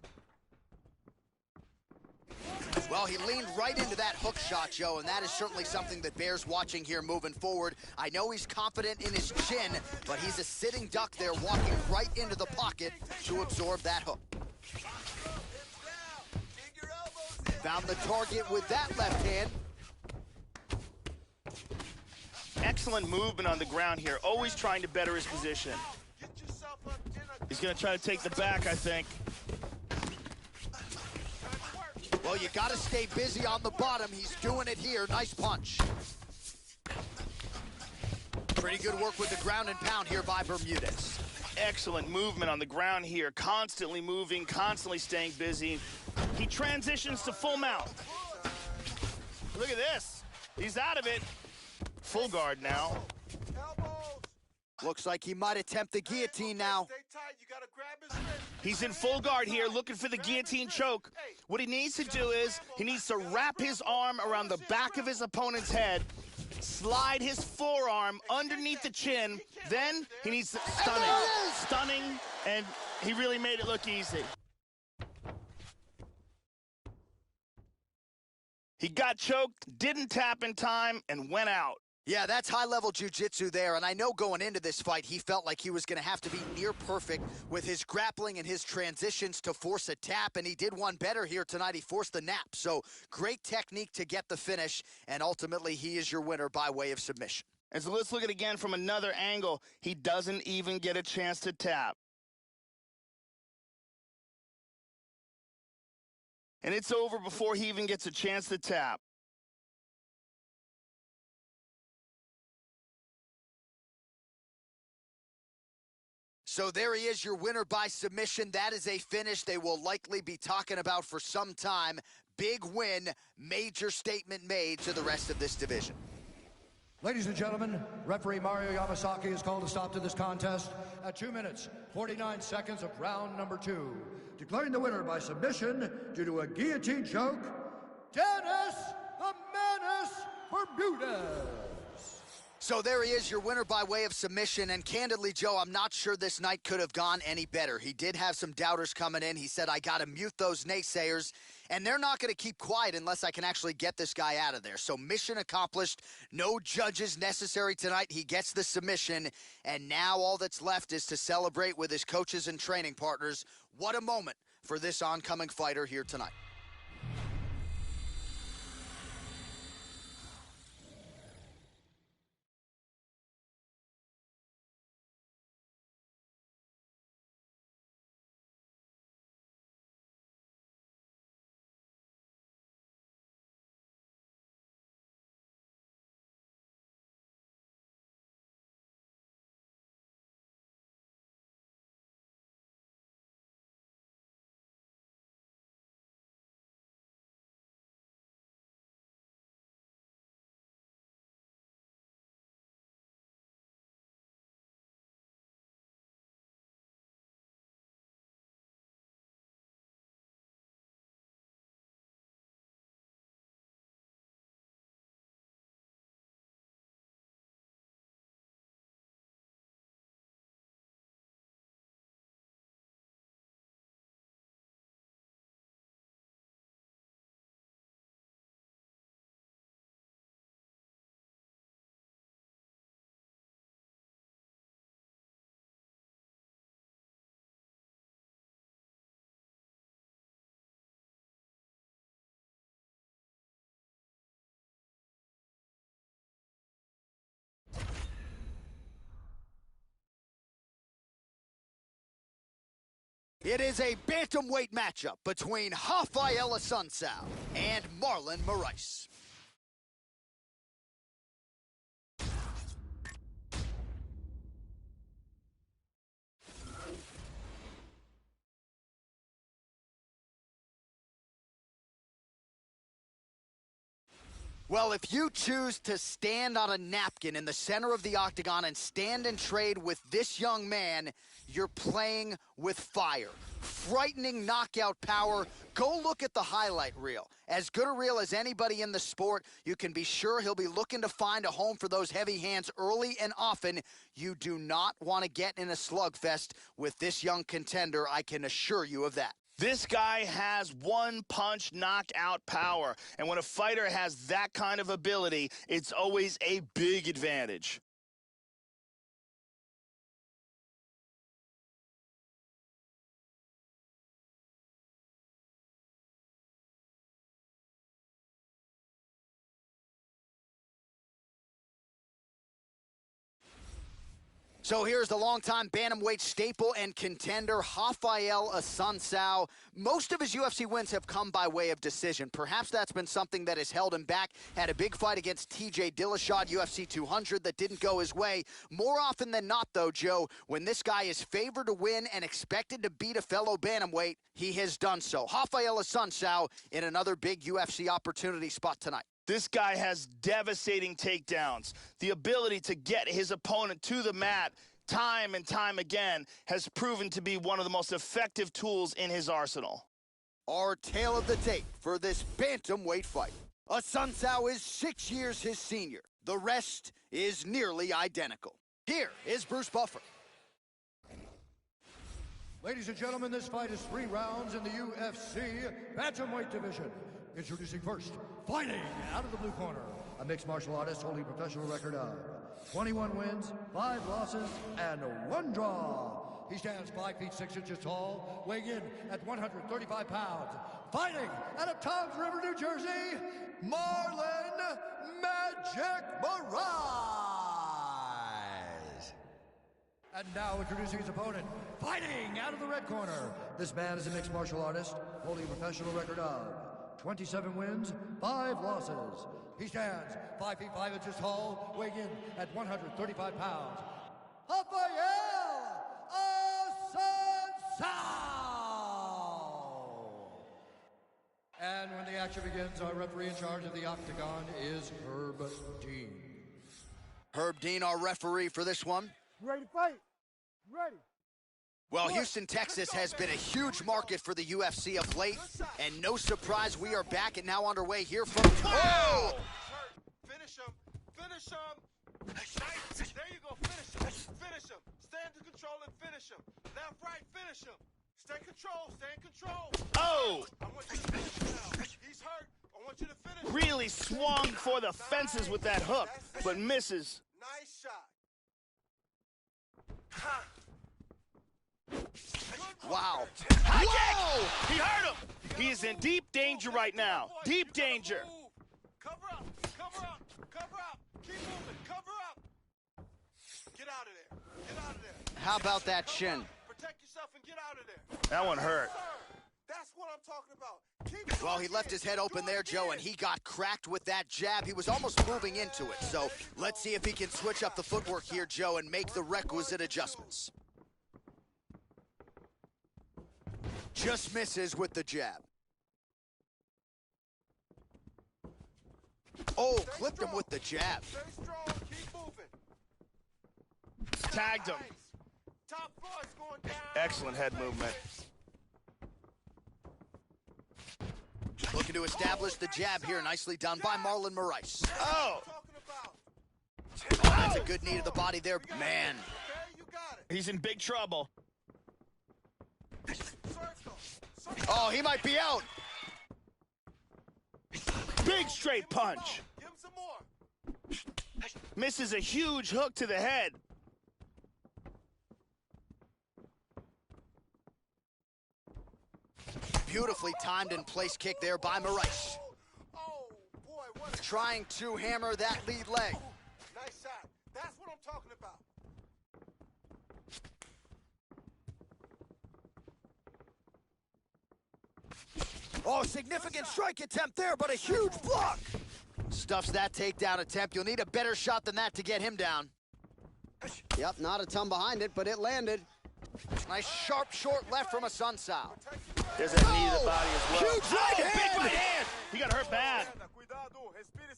Well, he leaned right into that hook shot, Joe, and that is certainly something that bears watching here moving forward. I know he's confident in his chin, but he's a sitting duck there walking right into the pocket to absorb that hook. Found the target with that left hand. Excellent movement on the ground here, always trying to better his position. He's going to try to take the back, I think. Well, you got to stay busy on the bottom. He's doing it here. Nice punch. Pretty good work with the ground and pound here by Bermudez. Excellent movement on the ground here, constantly moving, constantly staying busy. He transitions to full mount. Look at this. He's out of it. Full guard now. Looks like he might attempt the guillotine now. Stay tight. You gotta grab his wrist. He's in full guard here, looking for the guillotine choke. What he needs to do is he needs to wrap his arm around the back of his opponent's head, slide his forearm underneath the chin, then he needs to stunning, and he really made it look easy. He got choked, didn't tap in time, and went out. Yeah, that's high-level jiu-jitsu there, and I know going into this fight, he felt like he was going to have to be near perfect with his grappling and his transitions to force a tap, and he did one better here tonight. He forced the nap, so great technique to get the finish, and ultimately he is your winner by way of submission. And so let's look at it again from another angle. He doesn't even get a chance to tap. And it's over before he even gets a chance to tap. So there he is, your winner by submission. That is a finish they will likely be talking about for some time. Big win, major statement made to the rest of this division. Ladies and gentlemen, referee Mario Yamasaki has called a stop to this contest at 2 minutes, 49 seconds of round number 2. Declaring the winner by submission due to a guillotine choke, Dennis the Menace Bermudez. So there he is, your winner by way of submission, and candidly, Joe, I'm not sure this night could have gone any better. He did have some doubters coming in. He said, I got to mute those naysayers, and they're not going to keep quiet unless I can actually get this guy out of there. So mission accomplished. No judges necessary tonight. He gets the submission, and now all that's left is to celebrate with his coaches and training partners. What a moment for this oncoming fighter here tonight. It is a bantamweight matchup between Rafael Assunção and Marlon Moraes. Well, if you choose to stand on a napkin in the center of the octagon and stand and trade with this young man, you're playing with fire. Frightening knockout power. Go look at the highlight reel. As good a reel as anybody in the sport, you can be sure he'll be looking to find a home for those heavy hands early and often. You do not want to get in a slugfest with this young contender, I can assure you of that. This guy has one-punch knockout power, and when a fighter has that kind of ability, it's always a big advantage. So here's the longtime bantamweight staple and contender, Rafael Assunção. Most of his UFC wins have come by way of decision. Perhaps that's been something that has held him back. Had a big fight against TJ Dillashaw, UFC 200, that didn't go his way. More often than not, though, Joe, when this guy is favored to win and expected to beat a fellow bantamweight, he has done so. Rafael Assunção in another big UFC opportunity spot tonight. This guy has devastating takedowns. The ability to get his opponent to the mat time and time again has proven to be one of the most effective tools in his arsenal. Our tale of the tape for this bantamweight fight. Assunção is 6 years his senior. The rest is nearly identical. Here is Bruce Buffer. Ladies and gentlemen, this fight is 3 rounds in the UFC bantamweight division. Introducing first, fighting out of the blue corner, a mixed martial artist holding a professional record of 21 wins, 5 losses, and 1 draw. He stands 5 feet 6 inches tall, weighing in at 135 pounds. Fighting out of Toms River, New Jersey, Marlon Magic Moraes. And now introducing his opponent, fighting out of the red corner. This man is a mixed martial artist holding a professional record of 27 wins, 5 losses. He stands 5 feet 5 inches tall, weighing in at 135 pounds. Rafael Assunção! And when the action begins, our referee in charge of the octagon is Herb Dean. Herb Dean, our referee for this one. You ready to fight? You ready? Well, Houston, Texas has been a huge market for the UFC of late, and no surprise, we are back and now underway here from... Oh! Finish him. Finish him. Nice. There you go. Finish him. Finish him. Stay in control and finish him. Left, right, finish him. Stay in control. Stay in control. Oh! I want you to finish him now. He's hurt. I want you to finish him. Really swung for the fences with that hook, but misses. Nice shot. Wow. High kick! He hurt him! He is in deep danger right now. Deep danger. Cover up. Cover up. Cover up. Keep moving. Cover up. Get out of there. Get out of there. How about that chin? Protect yourself and get out of there. That one hurt. That's what I'm talking about. Keep Well, he left his head open there, Joe, and he got cracked with that jab. He was almost moving into it. So let's see if he can switch up the footwork here, Joe, and make the requisite adjustments. Just misses with the jab. Oh, clipped him with the jab. Stay strong. Keep moving. Tagged him. Top four is going down. Excellent head movement. Looking to establish the jab here. Nicely done by Marlon Moraes. Oh! Oh, that's a good knee to the body there. Man. You got it. He's in big trouble. Oh, he might be out. Big straight punch. Give him some more. Misses a huge hook to the head. Beautifully timed and placed kick there by Moraes. Oh, boy, what a Trying to hammer that lead leg. nice shot. That's what I'm talking about. Oh, significant strike attempt there, but a huge block. Stuffs that takedown attempt. You'll need a better shot than that to get him down. Yep, not a ton behind it, but it landed. Nice sharp short left from Assunção. There's that knee to the body as well. Huge right hand. Big right hand. He got hurt bad. Cuidado, respire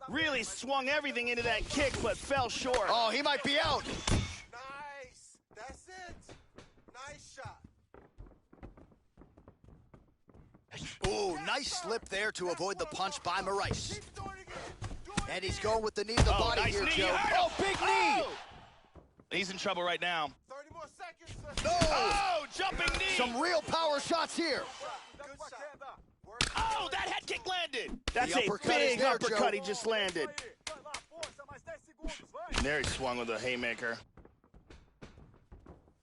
Really swung everything into that kick, but fell short. Oh, he might be out. Nice. That's it. Nice shot. Ooh, nice slip there to avoid the punch by Morais. And he's going with the knee to the body nice here, knee. Joe. Oh, big knee. He's in trouble right now. 30 more seconds. No. Oh, jumping knee. Some real power shots here. Good shot. Oh, that head kick landed. That's The a uppercut is big there, uppercut Joe. he just landed. And there he swung with a haymaker.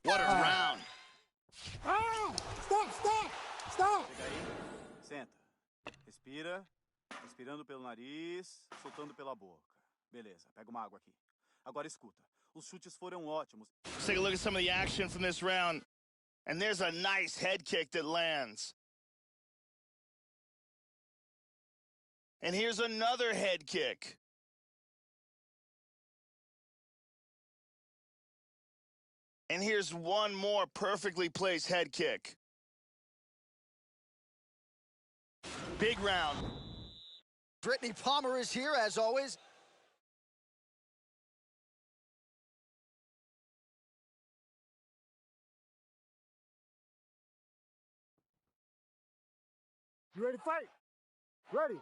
What a round. Stop! Senta. Respira. Respirando pelo nariz, soltando pela boca. Beleza, pega uma água aqui. Agora escuta. Os chutes foram ótimos. Let's take a look at some of the action from this round. And there's a nice head kick that lands. And here's another head kick. And here's one more perfectly placed head kick. Big round. Brittany Palmer is here, as always. You ready to fight? Ready.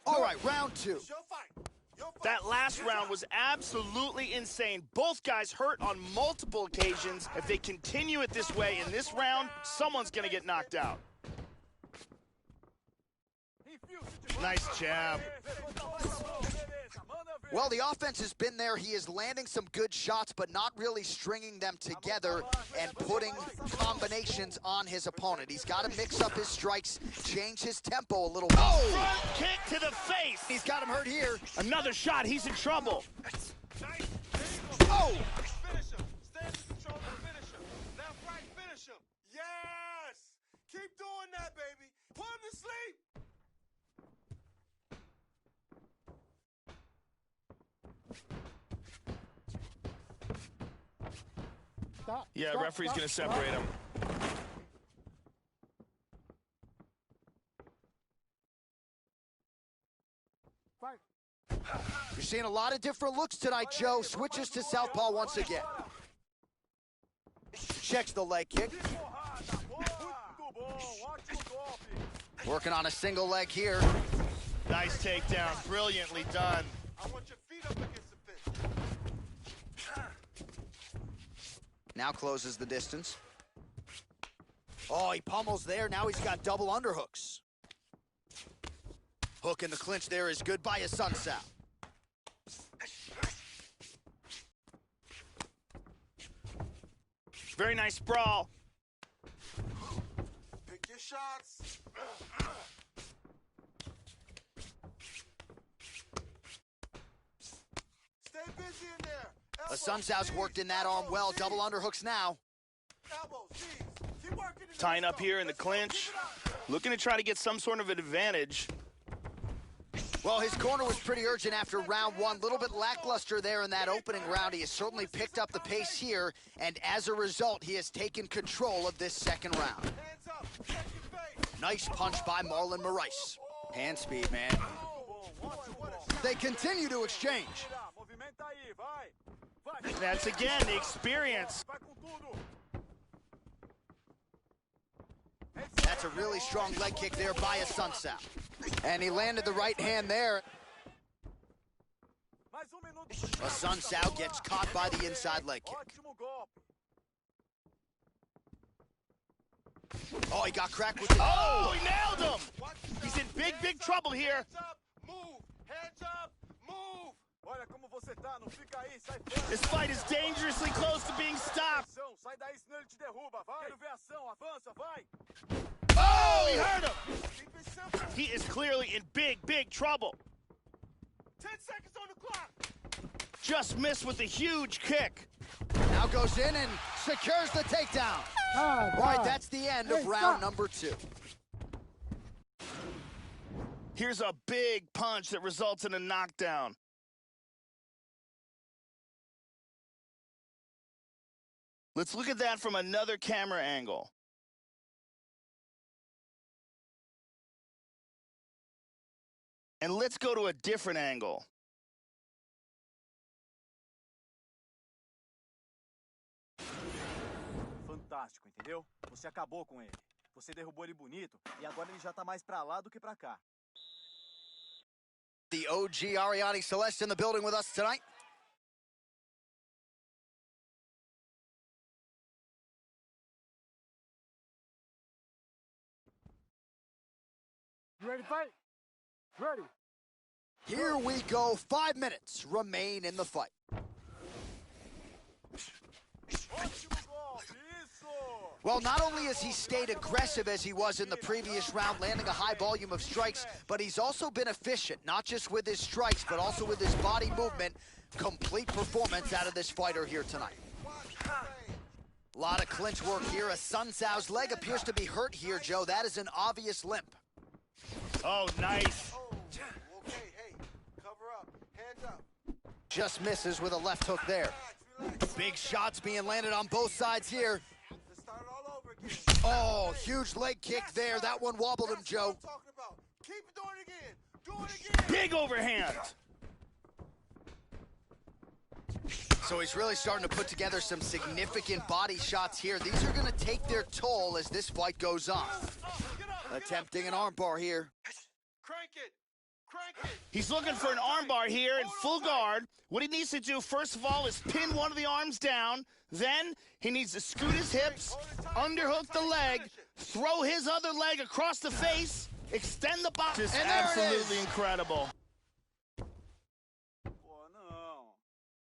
All right, round two. Your fight. Your fight. That last round was absolutely insane. Both guys hurt on multiple occasions. If they continue it this way in this round, someone's going to get knocked out. Nice jab. Well, the offense has been there. He is landing some good shots, but not really stringing them together and putting combinations on his opponent. He's got to mix up his strikes, change his tempo a little bit. Oh! Front kick to the face. He's got him hurt here. Another shot. He's in trouble. Oh! Finish him. Stay in control and finish him. Left, right, finish him. Yes! Keep doing that, baby. Put him to sleep. Yeah, referee's going to separate him. You're seeing a lot of different looks tonight, Joe. Switches to southpaw once again. Checks the leg kick. Working on a single leg here. Nice takedown. Brilliantly done. I want your feet up against the fence. Now closes the distance. Oh, he pummels there. Now he's got double underhooks. Hook in the clinch there is good by his Sunsao. Very nice sprawl. Pick your shots. Stay busy in there. The Sunsao's worked in that arm well. Double underhooks now. Elbows, knees. Keep working in Tying the up here in the clinch. Looking to try to get some sort of an advantage. Well, his corner was pretty urgent after round one. A little bit lackluster there in that opening round. He has certainly picked up the pace here, and as a result, he has taken control of this second round. Hands up. Check your face. Nice punch by Marlon Morais. Hand speed, man. They continue to exchange. That's again the experience. That's a really strong leg kick there by a Sunsao. And he landed the right hand there. A Sunsao gets caught by the inside leg kick. Oh, he got cracked with it. Oh, he nailed him. He's in big, big trouble here. Hands up. Move. Hands up. Move. This fight is dangerously close to being stopped. Oh, he hurt him. Keep it simple. He is clearly in big, big trouble. 10 seconds on the clock. Just missed with a huge kick. Now goes in and secures the takedown. All right, that's the end of round number two. Here's a big punch that results in a knockdown. Let's look at that from another camera angle. And let's go to a different angle. Fantástico, entendeu? Você acabou com ele. Você derrubou ele bonito e agora ele já tá mais pra lá do que pra cá. The OG Ariane Celeste in the building with us tonight. You ready to fight? Ready. Here we go. 5 minutes remain in the fight. Well, not only has he stayed aggressive as he was in the previous round, landing a high volume of strikes, but he's also been efficient, not just with his strikes, but also with his body movement. Complete performance out of this fighter here tonight. A lot of clinch work here. A Sun Tzu's leg appears to be hurt here, Joe. That is an obvious limp. Oh, nice. Oh, okay, hey, cover up, hands up. Just misses with a left hook there. Relax. Big shots being landed on both sides here. Let's start it all over again. Oh, huge leg kick there. That one wobbled him, That's Joe. what I'm talking about. Keep doing it again. Do it again. Big overhand. So he's really starting to put together some significant body shots here. These are going to take their toll as this fight goes on. Attempting an armbar here. Crank it. Crank it. He's looking for an armbar here in full guard. What he needs to do, first of all, is pin one of the arms down. Then he needs to scoot his hips, underhook the leg, throw his other leg across the face, extend the body. Just And there it absolutely is. incredible. Pô, não.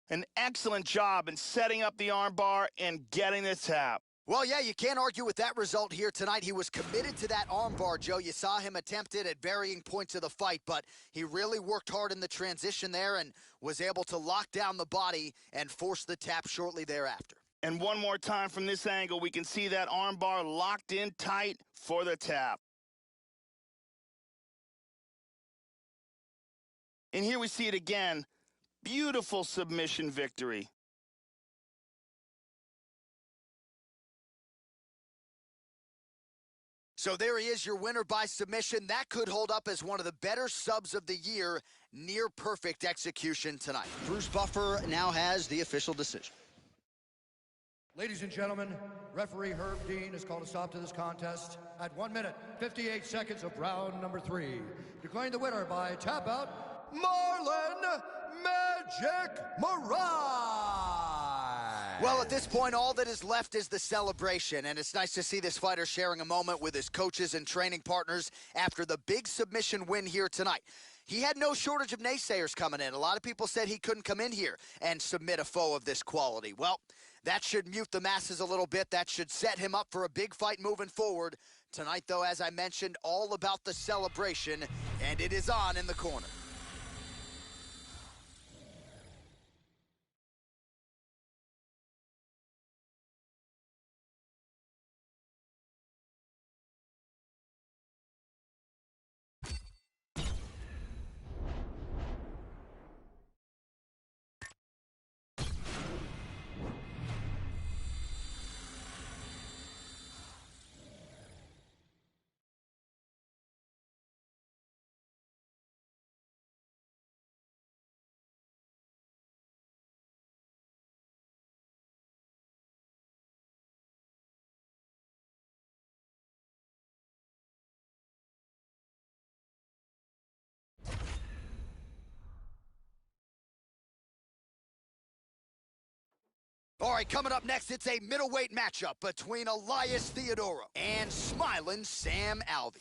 An excellent job in setting up the armbar and getting the tap. Well, yeah, you can't argue with that result here tonight. He was committed to that armbar, Joe. You saw him attempt it at varying points of the fight, but he really worked hard in the transition there and was able to lock down the body and force the tap shortly thereafter. And one more time from this angle, we can see that armbar locked in tight for the tap. And here we see it again. Beautiful submission victory. So there he is, your winner by submission. That could hold up as one of the better subs of the year. Near perfect execution tonight. Bruce Buffer now has the official decision. Ladies and gentlemen, referee Herb Dean has called a stop to this contest at 1 minute, 58 seconds of round number 3. Declaring the winner by tap out, Marlon Magic Morai. Well, at this point, all that is left is the celebration, and it's nice to see this fighter sharing a moment with his coaches and training partners after the big submission win here tonight. He had no shortage of naysayers coming in. A lot of people said he couldn't come in here and submit a foe of this quality. Well, that should mute the masses a little bit. That should set him up for a big fight moving forward. Tonight, though, as I mentioned, all about the celebration, and it is on in the corner. All right, coming up next, it's a middleweight matchup between Elias Theodorou and smiling Sam Alvey.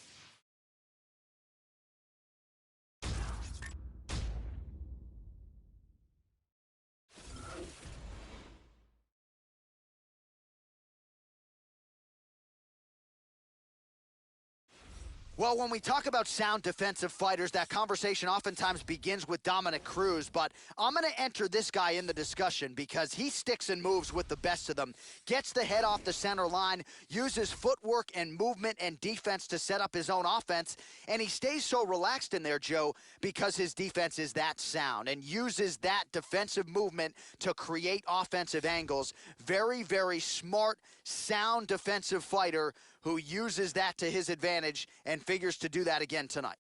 Well, when we talk about sound defensive fighters, that conversation oftentimes begins with Dominic Cruz, but I'm going to enter this guy in the discussion because he sticks and moves with the best of them, gets the head off the center line, uses footwork and movement and defense to set up his own offense, and he stays so relaxed in there, Joe, because his defense is that sound and uses that defensive movement to create offensive angles. Very, very smart, sound defensive fighter who uses that to his advantage and figures to do that again tonight.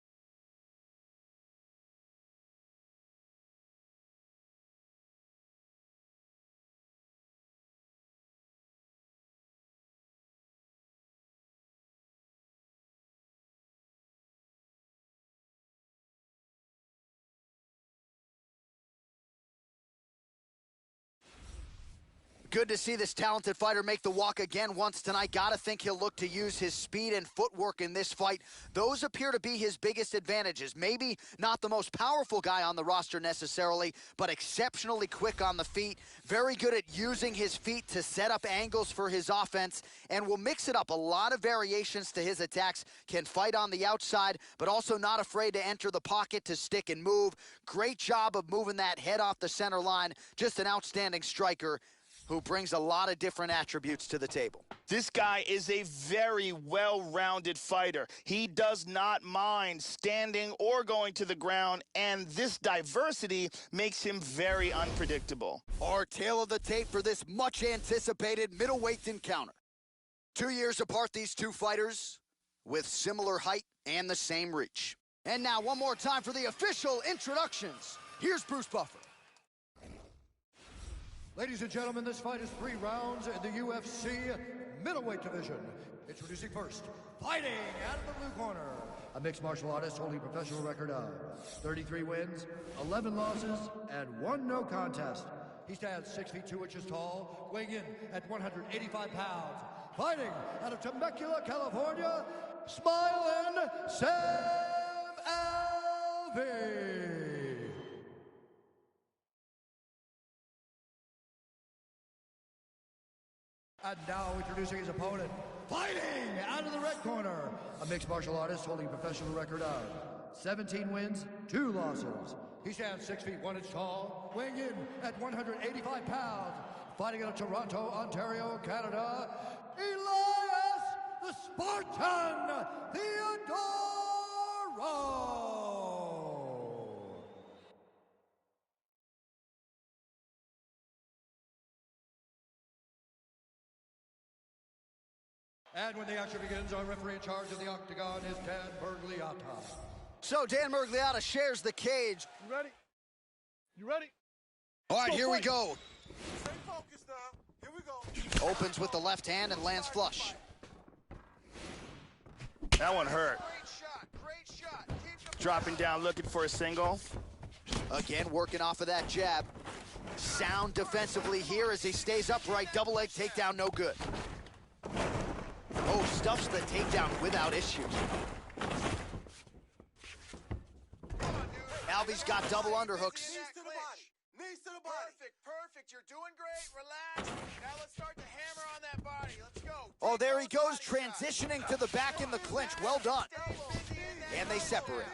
Good to see this talented fighter make the walk again once tonight. Gotta think he'll look to use his speed and footwork in this fight. Those appear to be his biggest advantages. Maybe not the most powerful guy on the roster necessarily, but exceptionally quick on the feet. Very good at using his feet to set up angles for his offense, and will mix it up. A lot of variations to his attacks. Can fight on the outside, but also not afraid to enter the pocket to stick and move. Great job of moving that head off the center line. Just an outstanding striker who brings a lot of different attributes to the table. This guy is a very well-rounded fighter. He does not mind standing or going to the ground, and this diversity makes him very unpredictable. Our tale of the tape for this much-anticipated middleweight encounter. 2 years apart, these two fighters with similar height and the same reach. And now, one more time for the official introductions. Here's Bruce Buffer. Ladies and gentlemen, this fight is 3 rounds in the UFC middleweight division. Introducing first, fighting out of the blue corner, a mixed martial artist holding a professional record of 33 wins, 11 losses, and 1 no contest. He stands 6 feet 2 inches tall, weighing in at 185 pounds. Fighting out of Temecula, California, Smiling Sam Alvey. And now introducing his opponent, fighting out of the red corner, a mixed martial artist holding a professional record of 17 wins, 2 losses. He stands 6 feet 1 inch tall, weighing in at 185 pounds. Fighting out of Toronto, Ontario, Canada, Elias the Spartan Theodoro. And when the action begins, our referee in charge of the octagon is Dan Bergliata. So Dan Bergliata shares the cage. You ready? You ready? All right, here we go. Stay focused now. Here we go. Opens with the left hand and lands flush. That one hurt. Great shot, great shot. Dropping down, looking for a single. Again, working off of that jab. Sound defensively here as he stays upright. Double leg takedown, no good. Oh, stuffs the takedown without issue. Alvey's got double underhooks. Knees to the body. Knees to the body. Perfect. You're doing great. Relax. Now let's start to hammer on that body. Let's go. Oh, there he goes, transitioning to the back in the clinch. Well done. And they separate.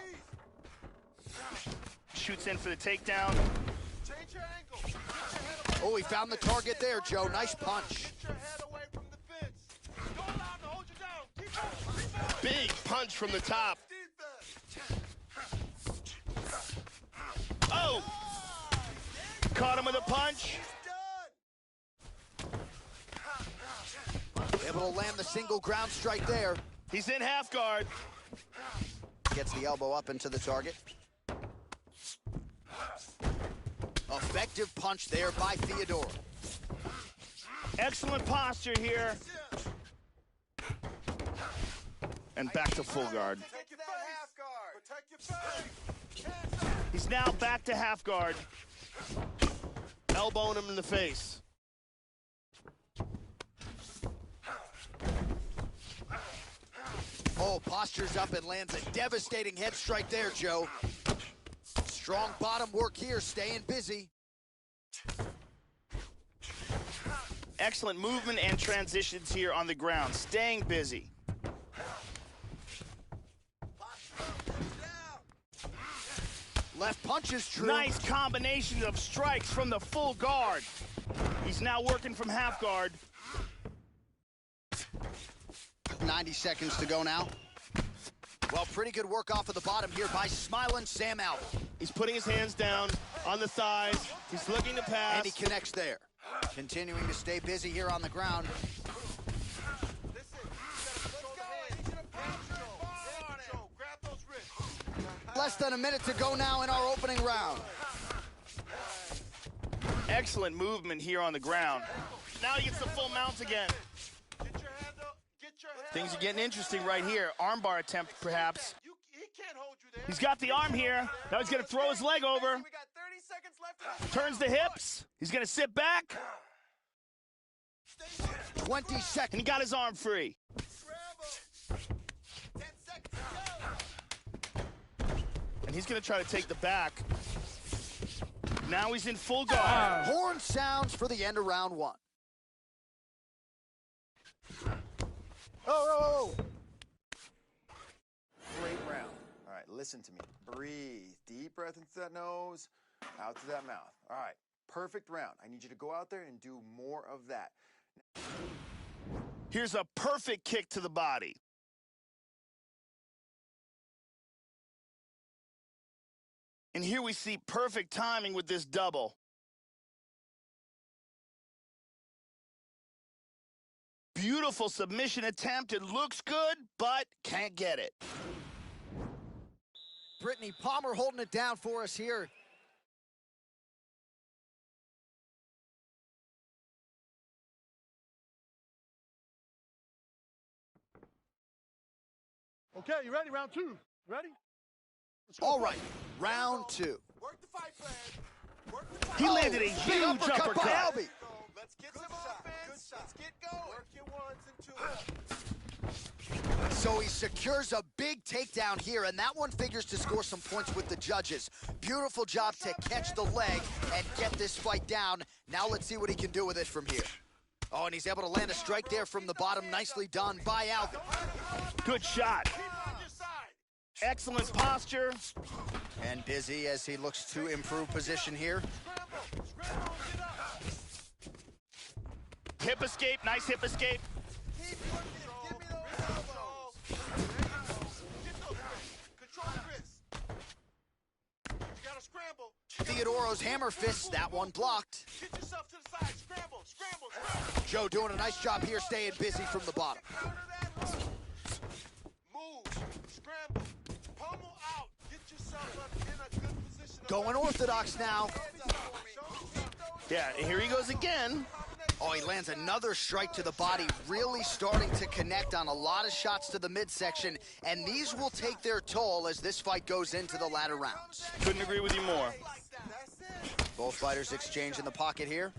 Shoots in for the takedown. Change your angle. Oh, he found the target there, Joe. Nice punch. Get your head away from the fence. Don't allow him to hold you down. Keep going. Keep going. Big punch from the top. Oh! Caught him with a punch. Able to land the single ground strike there. He's in half guard. Gets the elbow up into the target. Effective punch there by Theodore. Excellent posture here. And back to full guard. Protect your half guard. Protect your face. He's now back to half guard. Elbowing him in the face. Oh, postures up and lands a devastating head strike there, Joe. Strong bottom work here, staying busy. Excellent movement and transitions here on the ground. Staying busy. Left punch is true. Nice combination of strikes from the full guard. He's now working from half guard. 90 seconds to go now. Well, pretty good work off of the bottom here by Smiling Sam Alvey. He's putting his hands down on the thighs. He's looking to pass. And he connects there. Continuing to stay busy here on the ground. Less than a minute to go now in our opening round. Excellent movement here on the ground. Now he gets the full mount again. Things are getting interesting right here. Armbar attempt, perhaps. He's got the arm here. Now he's going to throw his leg over. Turns the hips. He's going to sit back. 20 seconds. And he got his arm free. Scramble. 10 seconds to go. And he's going to try to take the back. Now he's in full guard. Horn sounds for the end of round one. Oh! Great round. All right, listen to me. Breathe. Deep breath into that nose, out to that mouth. All right, perfect round. I need you to go out there and do more of that. Here's a perfect kick to the body. And here we see perfect timing with this double. Beautiful submission attempt. It looks good, but can't get it. Brittany Palmer holding it down for us here. Okay, you ready? Round two. Ready? All right, round two. Work the fight plan. Work the fight He plan. landed a Big huge uppercut by uppercut. Albie. Let's get some offense. Let's get going. Work your ones and twos. So he secures a big takedown here, and that one figures to score some points with the judges. Beautiful job to catch the leg and get this fight down. Now let's see what he can do with it from here. Oh, and he's able to land a strike there from the bottom. Nicely done by Albie. Good shot. Excellent posture. And busy as he looks to improve position here. Hip escape, nice hip escape. Keep working. Give me those elbows. Get those wrists. Control the wrists. You gotta scramble. Theodoro's hammer fist, that one blocked. Get yourself to the side. Scramble, scramble, scramble. Joe doing a nice job here staying busy from the bottom. Counter that hook. Move. Scramble. Pummel out. Get yourself up in a good position. Going orthodox now. Yeah, and here he goes again. Oh, he lands another strike to the body, really starting to connect on a lot of shots to the midsection, and these will take their toll as this fight goes into the latter rounds. Couldn't agree with you more. Both fighters exchange in the pocket here.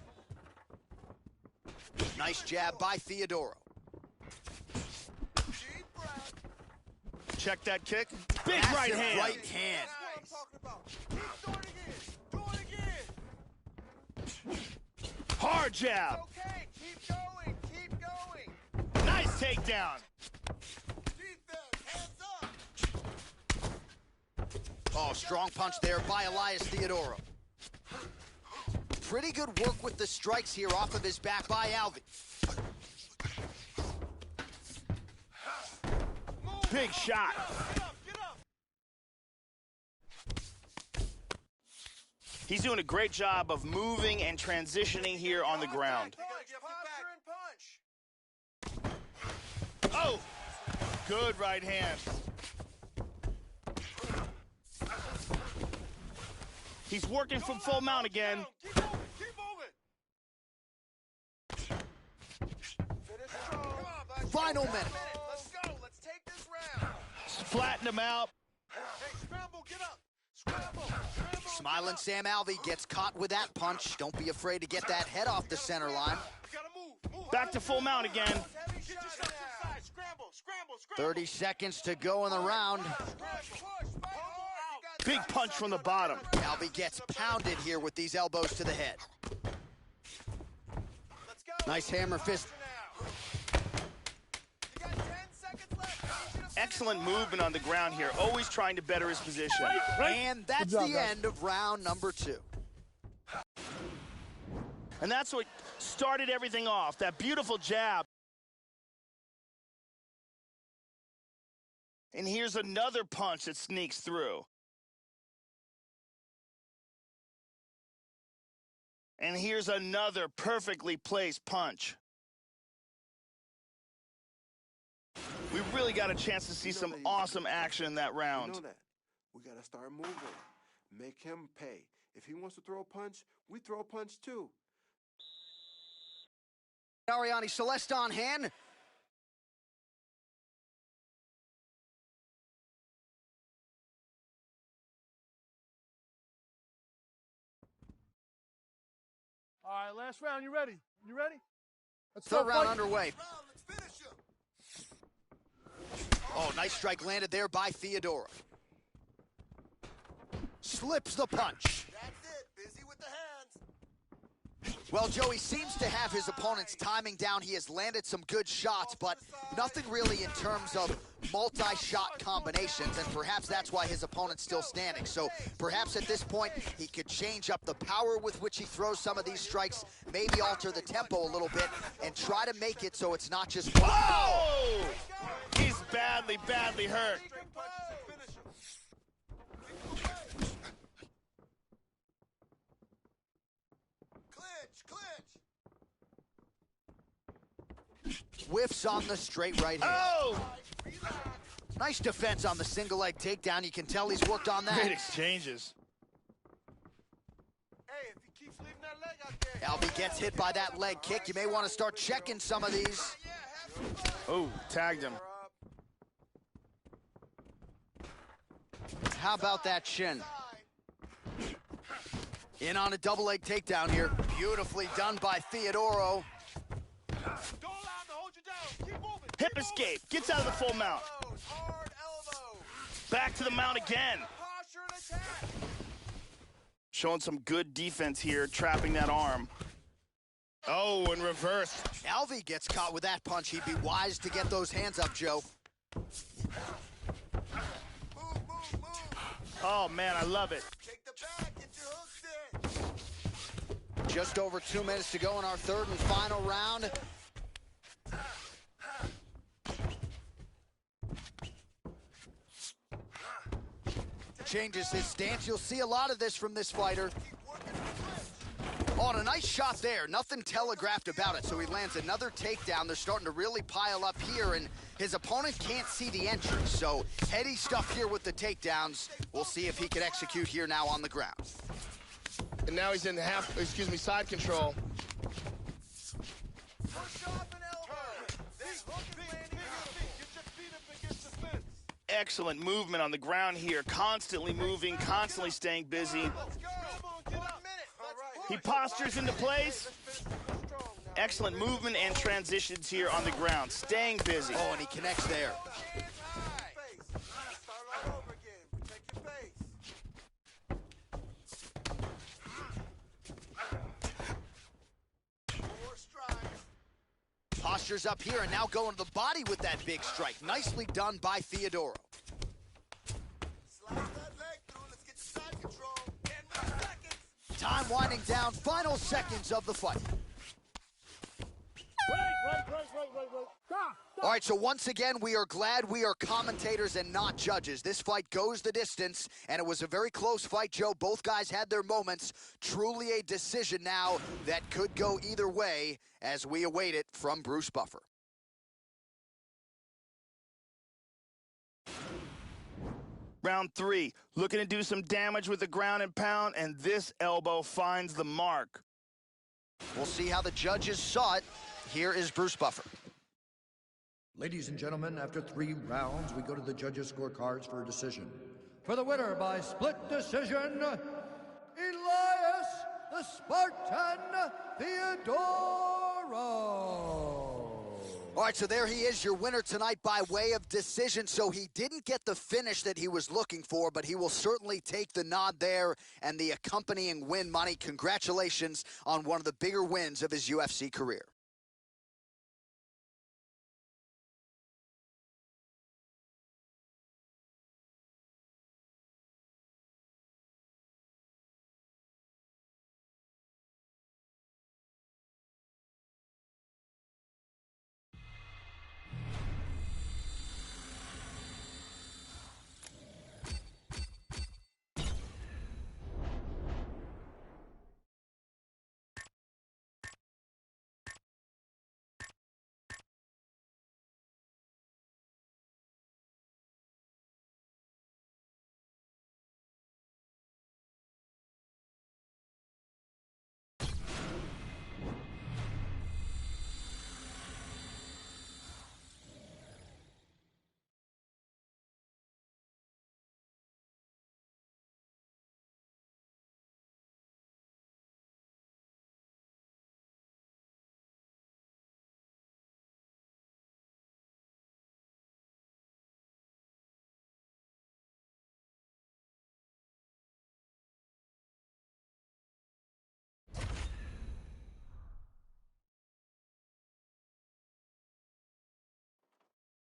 Nice jab by Theodoro. Check that kick. Big Massive right hand. right hand. That's what I'm talking about. Keep doing it again. Do it again. Hard jab. Okay, keep going. Keep going. Nice takedown. Defense, hands up. Oh, strong punch there by Elias Theodoro. Pretty good work with the strikes here off of his back by Albie. Big shot. Get up, get up. He's doing a great job of moving and transitioning here on the ground. Punch, and punch. Oh, good right hand. He's working from full mount again. Keep moving, keep moving. Finish strong. Come on, bud. Final minute. Let's go, let's take this round. Flatten him out. Hey, scramble, get up. Scramble, scramble. Smiling Sam Alvey gets caught with that punch. Don't be afraid to get that head off the center line. You gotta move, move. Back to full mount again. Get yourself to the side. Scramble, scramble, scramble. 30 seconds to go in the round. Push, push, fight hard. You got Big punch from the bottom. Alvey gets pounded here with these elbows to the head. Let's go. Nice hammer fist. You got 10 seconds left. Excellent movement on the ground here. Always trying to better his position. And that's the end of round number 2. And that's what started everything off. That beautiful jab. And here's another punch that sneaks through. And here's another perfectly placed punch. We really got a chance to see some awesome action in that round. You know that. We got to start moving. Make him pay. If he wants to throw a punch, we throw a punch too. Ariane Celeste on hand. All right, last round. You ready? You ready? Third round underway. Oh, nice strike landed there by Theodora. Slips the punch. That's it. Busy with the hands. Well, Joey seems to have his opponent's timing down. He has landed some good shots, but nothing really in terms of multi-shot combinations, and perhaps that's why his opponent's still standing. So perhaps at this point, he could change up the power with which he throws some of these strikes, maybe alter the tempo a little bit, and try to make it so it's not just... Whoa! He's badly, badly hurt. Whiffs on the straight right hand. Oh! Nice defense on the single leg takedown. You can tell he's worked on that. Great exchanges. Hey, if he keeps leaving that leg out there. Albie gets hit by that leg kick. You may want to start checking some of these. Oh, tagged him. How about that shin? In on a double leg takedown here. Beautifully done by Theodoro. Don't allow him to hold you down. Keep moving. Hip escape. Gets out of the full mount. Hard elbow. Back to the mount again. Posture and attack. Showing some good defense here, trapping that arm. Oh, in reverse. Albie gets caught with that punch. He'd be wise to get those hands up, Joe. Oh, man, I love it. Take the back. Get your hooks in. Just over 2 minutes to go in our third and final round. Changes his stance. You'll see a lot of this from this fighter. Oh, and a nice shot there. Nothing telegraphed about it, so he lands another takedown. They're starting to really pile up here, and his opponent can't see the entry. So heady stuff here with the takedowns. We'll see if he can execute here now on the ground. And now he's in the side control. Push off an elbow. Then hook and landing. Get your feet up against the fence. Excellent movement on the ground here. Constantly moving, constantly staying busy. Let's go. 1 minute. Let's He push. postures into place. Excellent movement and transitions here on the ground. Staying busy. Oh, and he connects there. Hands high. Start right over again. Protect your face. Four strikes. Postures up here and now going to the body with that big strike. Nicely done by Theodoro. Slide that leg through. Let's get the side control. 10 more seconds. Time winding down, final seconds of the fight. All right, so once again, we are glad we are commentators and not judges. This fight goes the distance, and it was a very close fight, Joe. Both guys had their moments. Truly a decision now that could go either way as we await it from Bruce Buffer. Round 3, looking to do some damage with the ground and pound, and this elbow finds the mark. We'll see how the judges saw it. Here is Bruce Buffer. Ladies and gentlemen, after 3 rounds, we go to the judges' scorecards for a decision. For the winner by split decision, Elias the Spartan Theodoro. All right, so there he is, your winner tonight by way of decision. So he didn't get the finish that he was looking for, but he will certainly take the nod there and the accompanying win money. Congratulations on one of the bigger wins of his UFC career.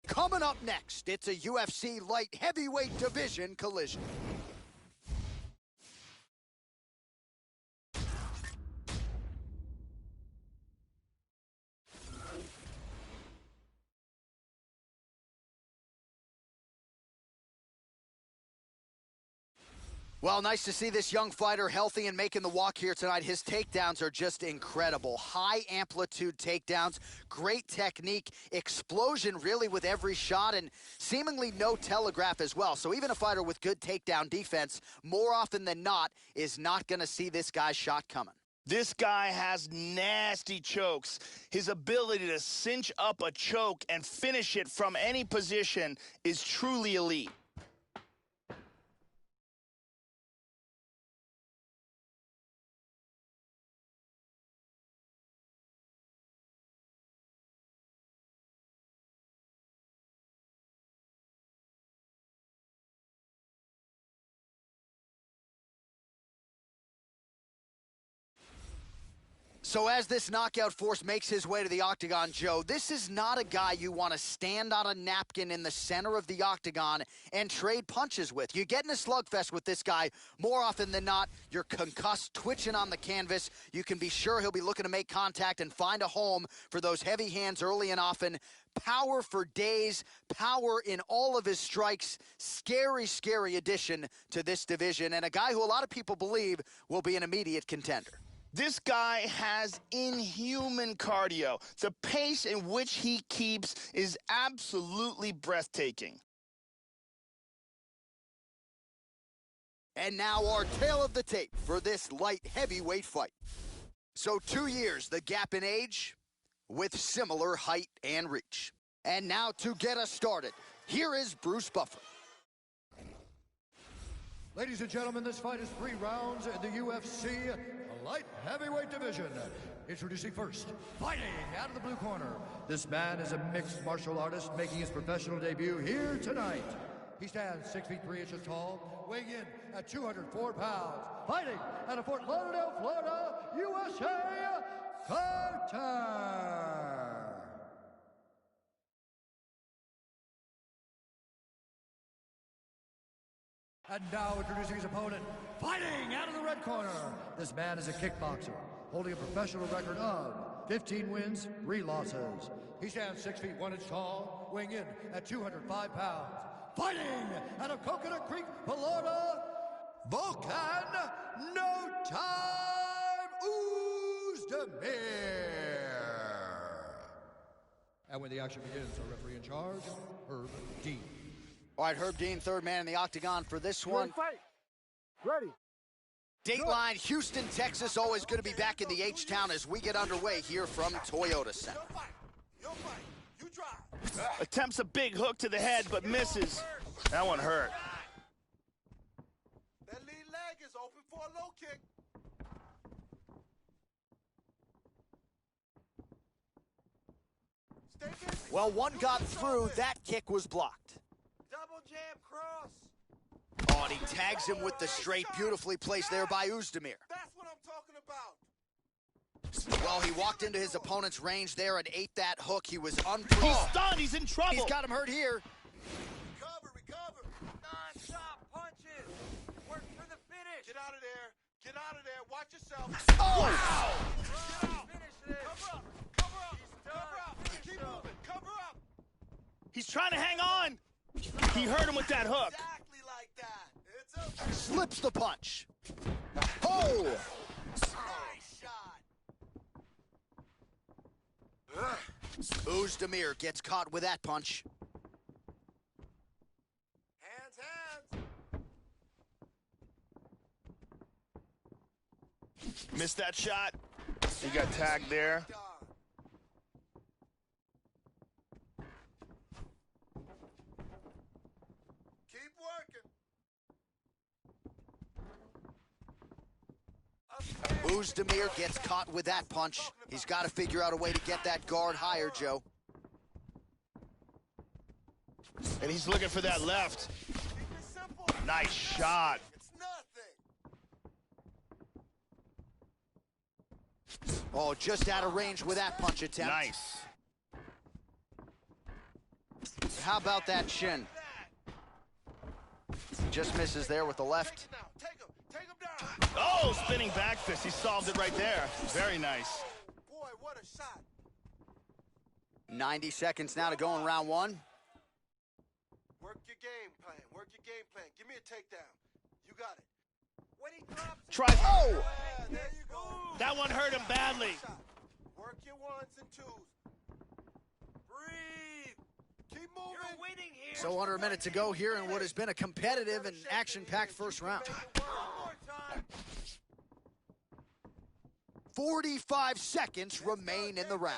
Coming up next, it's a UFC light heavyweight division collision. Well, nice to see this young fighter healthy and making the walk here tonight. His takedowns are just incredible. High amplitude takedowns, great technique, explosion really with every shot, and seemingly no telegraph as well. So even a fighter with good takedown defense, more often than not, is not going to see this guy's shot coming. This guy has nasty chokes. His ability to cinch up a choke and finish it from any position is truly elite. So as this knockout force makes his way to the octagon, Joe, this is not a guy you want to stand on a napkin in the center of the octagon and trade punches with. You get in a slugfest with this guy, more often than not, you're concussed, twitching on the canvas. You can be sure he'll be looking to make contact and find a home for those heavy hands early and often. Power for days, power in all of his strikes. Scary, scary addition to this division, and a guy who a lot of people believe will be an immediate contender. This guy has inhuman cardio. The pace in which he keeps is absolutely breathtaking. And now our tale of the tape for this light heavyweight fight. So 2 years, the gap in age with similar height and reach. And now to get us started, here is Bruce Buffer. Ladies and gentlemen, this fight is 3 rounds in the UFC light heavyweight division. Introducing first, fighting out of the blue corner. This man is a mixed martial artist making his professional debut here tonight. He stands 6 feet 3 inches tall, weighing in at 204 pounds. Fighting out of Fort Lauderdale, Florida, USA, Tate. And now introducing his opponent, fighting out of the red corner. This man is a kickboxer, holding a professional record of 15 wins, 3 losses. He stands 6 feet 1 inch tall, weighing in at 205 pounds. Fighting out of Coconut Creek, Florida, Volkan No Time Oezdemir. And when the action begins, our referee in charge, Herb Dean. All right, Herb Dean, third man in the octagon for this one. Fight. Ready. Dateline, Houston, Texas, always good to be back in the H-Town as we get underway here from Toyota Center. Your fight. You drive. Attempts a big hook to the head, but misses. That one hurt. That lead leg is open for a low kick. Stay busy. Well, one got through. That kick was blocked. Double jab cross. Oh, and he tags him with the straight, beautifully placed there by Oezdemir. That's what I'm talking about. Well, he walked into his opponent's range there and ate that hook. He was unproved. He's stunned. He's in trouble. He's got him hurt here. Recover. Non-stop punches. Work for the finish. Get out of there. Get out of there. Watch yourself. Oh! Wow! Get out. Finish this. Cover up. Cover up. Cover up. Keep moving. Cover up. He's trying to hang on. He hurt him with that hook. Exactly like that. It's over. Slips the punch. Oh! Nice shot. Oezdemir gets caught with that punch. Hands. Missed that shot. He got tagged there. Keep working. Oezdemir gets caught with that punch. He's got to figure out a way to get that guard higher, Joe. And he's looking for that left. Keep it simple. Nice shot. It's nothing. Oh, just out of range with that punch attempt. Nice. How about that shin? Just misses there with the left. Take him down. Oh, spinning back fist. He solved it right there. Very nice. Boy, what a shot. 90 seconds now to go in round one. Work your game plan. Work your game plan. Give me a takedown. You got it. When he drops it, Try. Oh! yeah, there you go. That one hurt him badly. Work your ones and twos. Breathe. Keep moving. You're winning here. So under a minute to go here in what has been a competitive and action-packed first round. 45 seconds remain in the round.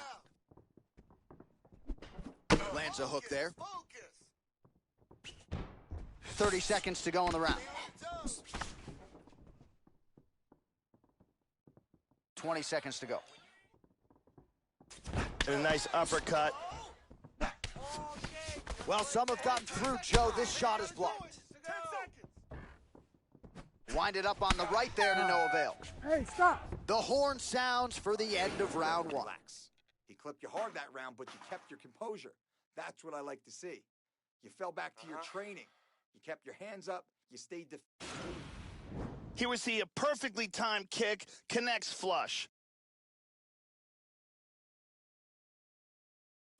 Lands a hook there. 30 seconds to go in the round. 20 seconds to go. And a nice uppercut. Well, some have gotten through, Joe. This shot is blocked. Wind it up on the right there to no avail. Hey, stop. The horn sounds for the end of round one. Relax. He clipped you hard that round, but you kept your composure. That's what I like to see. You fell back to your training. You kept your hands up. You stayed Here we see a perfectly timed kick, connects flush.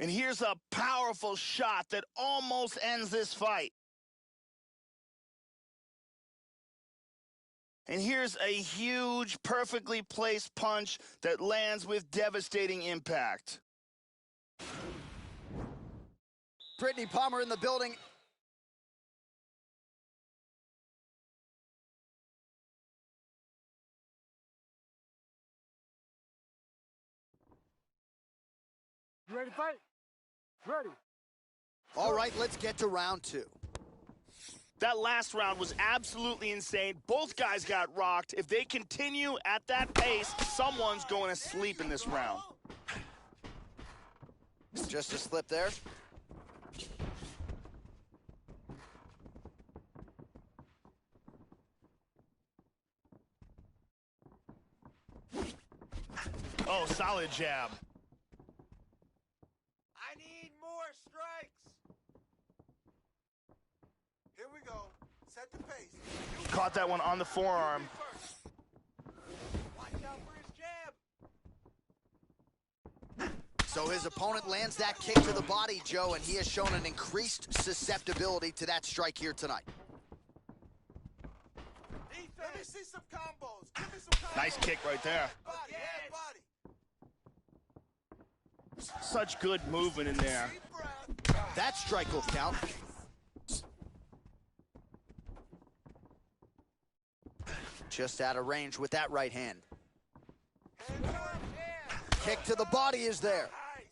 And here's a powerful shot that almost ends this fight. And here's a huge, perfectly placed punch that lands with devastating impact. Brittany Palmer in the building. You ready to fight? Ready. All right, let's get to round two. That last round was absolutely insane. Both guys got rocked. If they continue at that pace, someone's going to sleep in this round. Just a slip there. Oh, solid jab. I need more strikes. Here we go. Set the pace. Caught that one on the forearm. Watch out for his jab. So his opponent lands that kick to the body, Joe, and he has shown an increased susceptibility to that strike here tonight. Let me see some combos. Give me some combos. Nice kick right there. Body, head, body. Such good movement in there. Deep breath. That strike will count. Just out of range with that right hand. Hands up, yeah. Kick to the body is there. Nice.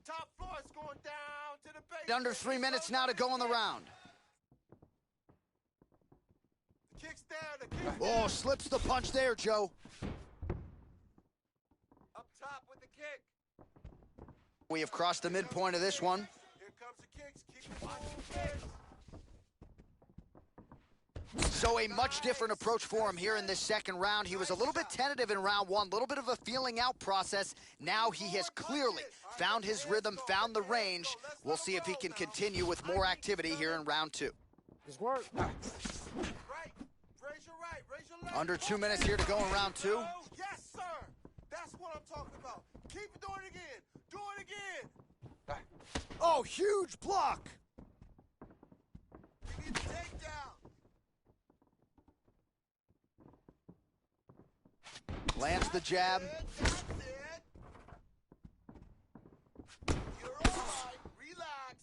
Top floor is going down to the base. Under 3 minutes now to go in the round. The kick's down. The kick's Oh, down. slips the punch there, Joe. Up top with the kick. We have crossed the midpoint of this one. Here comes the kicks. Keep it moving. So a much different approach for him here in this second round. He was a little bit tentative in round one, a little bit of a feeling out process. Now he has clearly found his rhythm, found the range. We'll see if he can continue with more activity here in round two. Just work. Right. Raise your right. Raise your left. Under 2 minutes here to go in round two. Yes, sir. That's what I'm talking about. Keep doing it again. Do it again. Oh, huge block. We need to take down. Lands the jab. That's it. You're all right. Relax.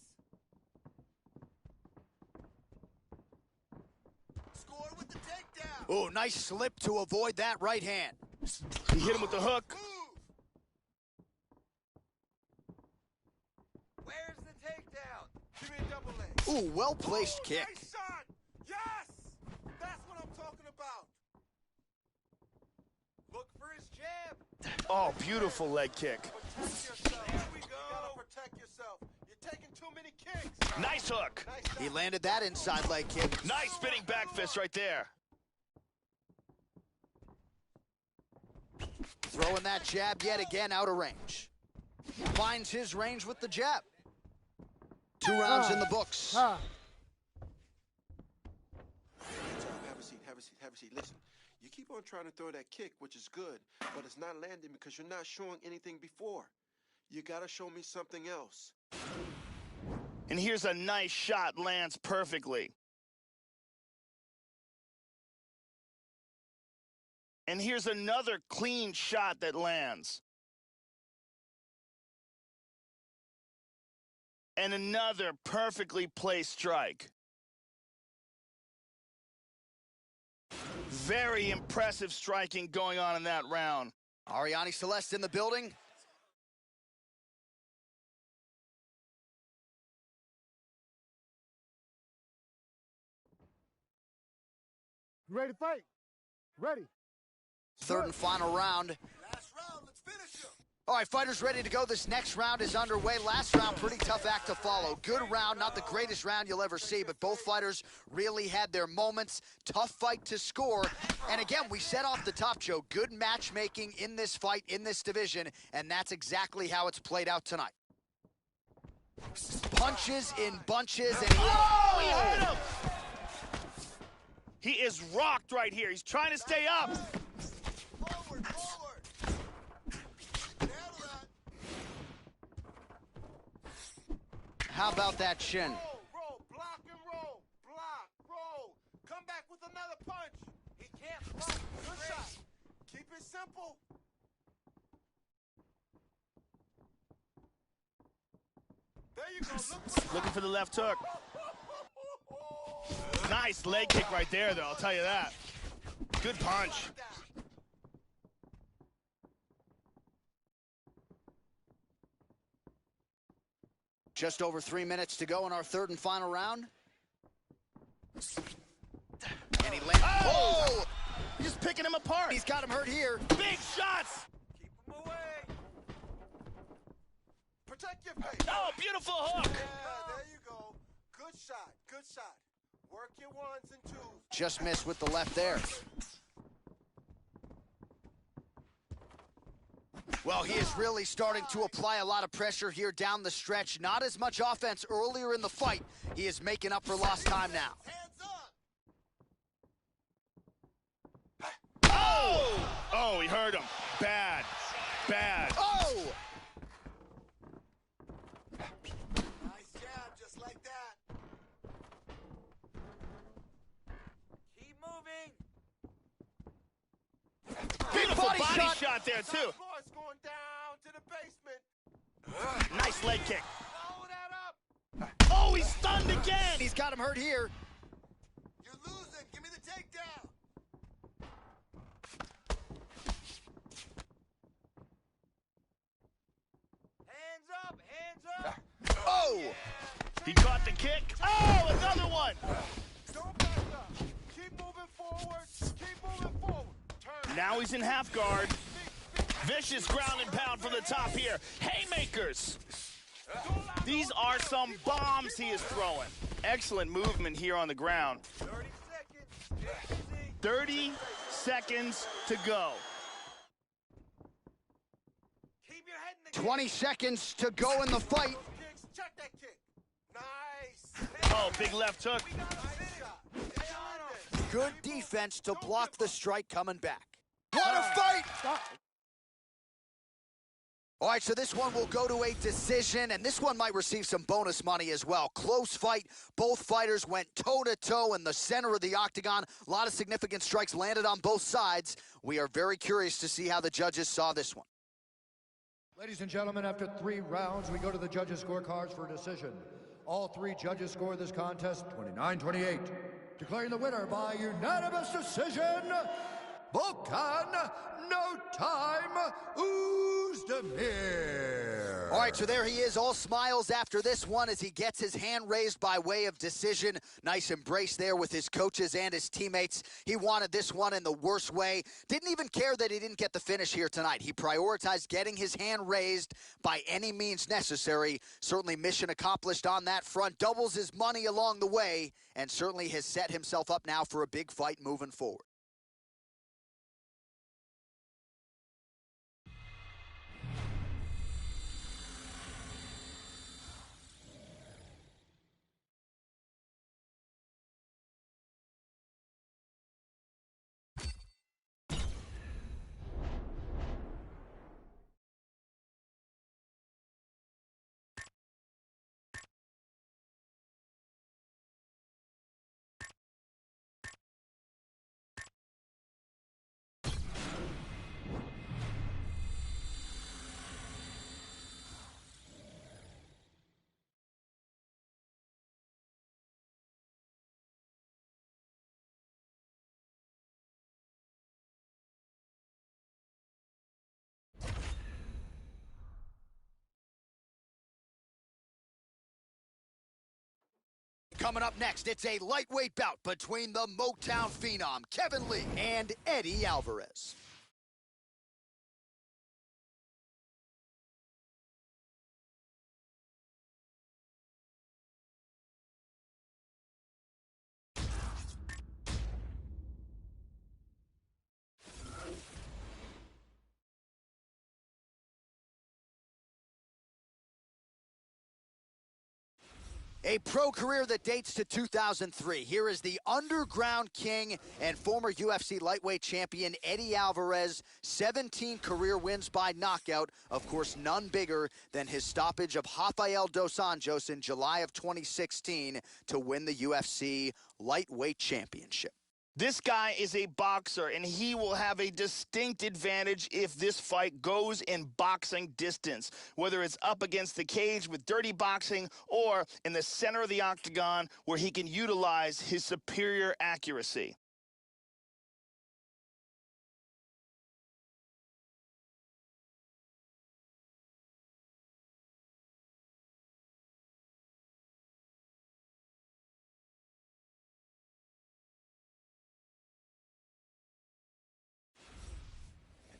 Score with the takedown. Oh, nice slip to avoid that right hand. He hit him with the hook. Move. Where's the takedown? Give me a double leg. Ooh, well-placed kick. Nice shot. Yes. That's what I'm talking about. Look for his jab. Oh, beautiful leg kick. Protect yourself. There we go. You gotta protect yourself. You're taking too many kicks. Nice hook. Nice shot. He landed that inside leg kick. Nice spinning back fist right there. Throwing that jab yet again out of range. Finds his range with the jab. 2 rounds in the books. Good job. Have a seat, have a seat, have a seat. Listen, you keep on trying to throw that kick, which is good, but it's not landing because you're not showing anything before. You gotta show me something else. And here's a nice shot, lands perfectly. And here's another clean shot that lands. And another perfectly placed strike. Very impressive striking going on in that round. Ariane Celeste in the building. You ready to fight? Ready. Third and final round. Last round, let's finish him. All right, fighters ready to go. This next round is underway. Last round, pretty tough act to follow. Good round, not the greatest round you'll ever see, but both fighters really had their moments. Tough fight to score. And again, we said off the top, Joe, good matchmaking in this fight, in this division, and that's exactly how it's played out tonight. Punches in bunches, and he hit him! He is rocked right here. He's trying to stay up. Forward, forward. Handle that. How about that shin? Roll, block and roll. Block, roll. Come back with another punch. He can't punch. Good shot. Keep it simple. There you go. Looking for the left hook. Nice leg kick right there, though, I'll tell you that. Good punch. Just over 3 minutes to go in our third and final round. And he lands. Oh! He's picking him apart. He's got him hurt here. Big shots! Keep him away. Protect your face. Oh, beautiful hook! Yeah, there you go. Good shot, good shot. Work your ones and twos. Just missed with the left there. Well, he is really starting to apply a lot of pressure here down the stretch. Not as much offense earlier in the fight. He is making up for lost time now. Hands up. Oh! Oh, he hurt him. Bad. Bad. Oh! Nice jab, just like that. Keep moving. Beautiful body body shot. shot there, too. Boys going down to the basement. Nice leg kick. Follow that up. Oh, he's stunned again! He's got him hurt here. You're losing. Give me the takedown. Hands up, hands up. Oh! He caught the kick. Oh, another one! Don't back up. Keep moving forward. Keep moving forward. Turn. Now he's in half guard. Vicious ground and pound from the top here. Haymakers. These are some bombs he is throwing. Excellent movement here on the ground. 30 seconds. Easy. 30 seconds to go. Keep your head in the 20 seconds to go in the fight. kicks. Check that kick. Nice. Oh, big left hook. We got a shot. Stay on him. Good defense to block the strike coming back. What a fight! All right, so this one will go to a decision, and this one might receive some bonus money as well. Close fight. Both fighters went toe-to-toe in the center of the octagon. A lot of significant strikes landed on both sides. We are very curious to see how the judges saw this one. Ladies and gentlemen, after 3 rounds, we go to the judges' scorecards for a decision. All 3 judges scored this contest 29-28. Declaring the winner by unanimous decision, Volkan No Time Oezdemir. All right, so there he is, all smiles after this one as he gets his hand raised by way of decision. Nice embrace there with his coaches and his teammates. He wanted this one in the worst way. Didn't even care that he didn't get the finish here tonight. He prioritized getting his hand raised by any means necessary. Certainly mission accomplished on that front. Doubles his money along the way and certainly has set himself up now for a big fight moving forward. Coming up next, it's a lightweight bout between the Motown phenom, Kevin Lee, and Eddie Alvarez. A pro career that dates to 2003. Here is the underground king and former UFC lightweight champion Eddie Alvarez. 17 career wins by knockout. Of course, none bigger than his stoppage of Rafael dos Anjos in July of 2016 to win the UFC lightweight championship. This guy is a boxer, and he will have a distinct advantage if this fight goes in boxing distance, whether it's up against the cage with dirty boxing or in the center of the octagon where he can utilize his superior accuracy.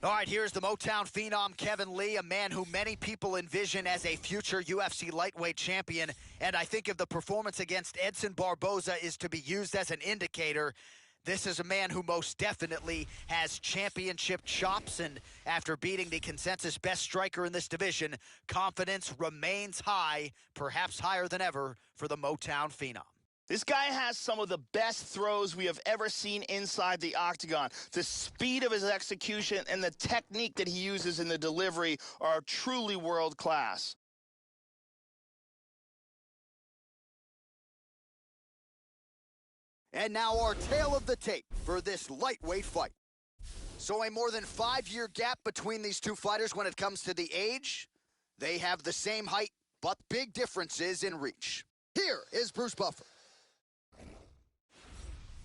All right, here's the Motown phenom, Kevin Lee, a man who many people envision as a future UFC lightweight champion. And I think if the performance against Edson Barboza is to be used as an indicator, this is a man who most definitely has championship chops. And after beating the consensus best striker in this division, confidence remains high, perhaps higher than ever, for the Motown phenom. This guy has some of the best throws we have ever seen inside the octagon. The speed of his execution and the technique that he uses in the delivery are truly world class. And now our tale of the tape for this lightweight fight. So a more than 5-year gap between these two fighters when it comes to the age. They have the same height, but big differences in reach. Here is Bruce Buffer.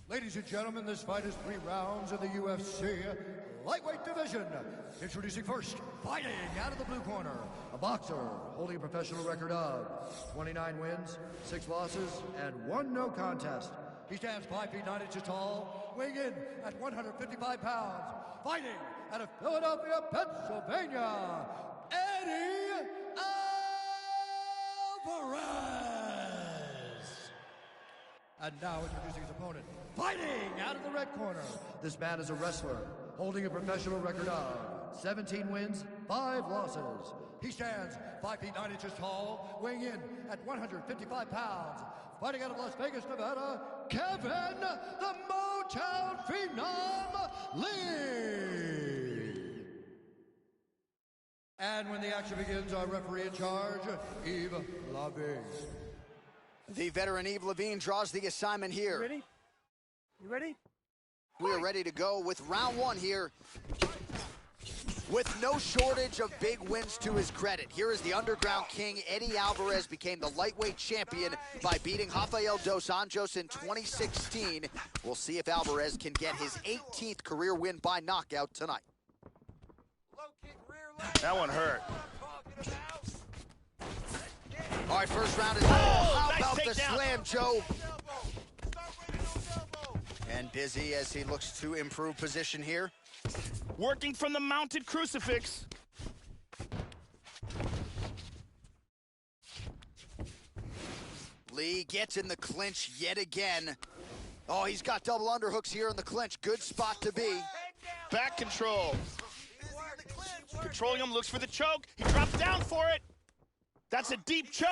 Ladies and gentlemen, this fight is 3 rounds in the UFC lightweight division. Introducing first, fighting out of the blue corner, a boxer holding a professional record of 29 wins, 6 losses, and 1 no contest. He stands 5 feet 9 inches tall, weighing in at 155 pounds, fighting out of Philadelphia, Pennsylvania, Eddie Alvarez. And now introducing his opponent, fighting out of the red corner. This man is a wrestler, holding a professional record of 17 wins, 5 losses. He stands 5 feet 9 inches tall, weighing in at 155 pounds. Fighting out of Las Vegas, Nevada, Kevin the Motown Phenom Lee. And when the action begins, our referee in charge, Yves Lavigne. The veteran Yves Lavigne draws the assignment here. You ready? You ready? We are ready to go with round 1 here. With no shortage of big wins to his credit. Here is the underground king. Eddie Alvarez became the lightweight champion by beating Rafael dos Anjos in 2016. We'll see if Alvarez can get his 18th career win by knockout tonight. That one hurt. All right, first round is over. How nice about the takedown. slam, Joe? And busy as he looks to improve position here. Working from the mounted crucifix. Lee gets in the clinch yet again. Oh, he's got double underhooks here in the clinch. Good spot to be. Back control. Controlling him, looks for the choke. He drops down for it. That's a deep choke.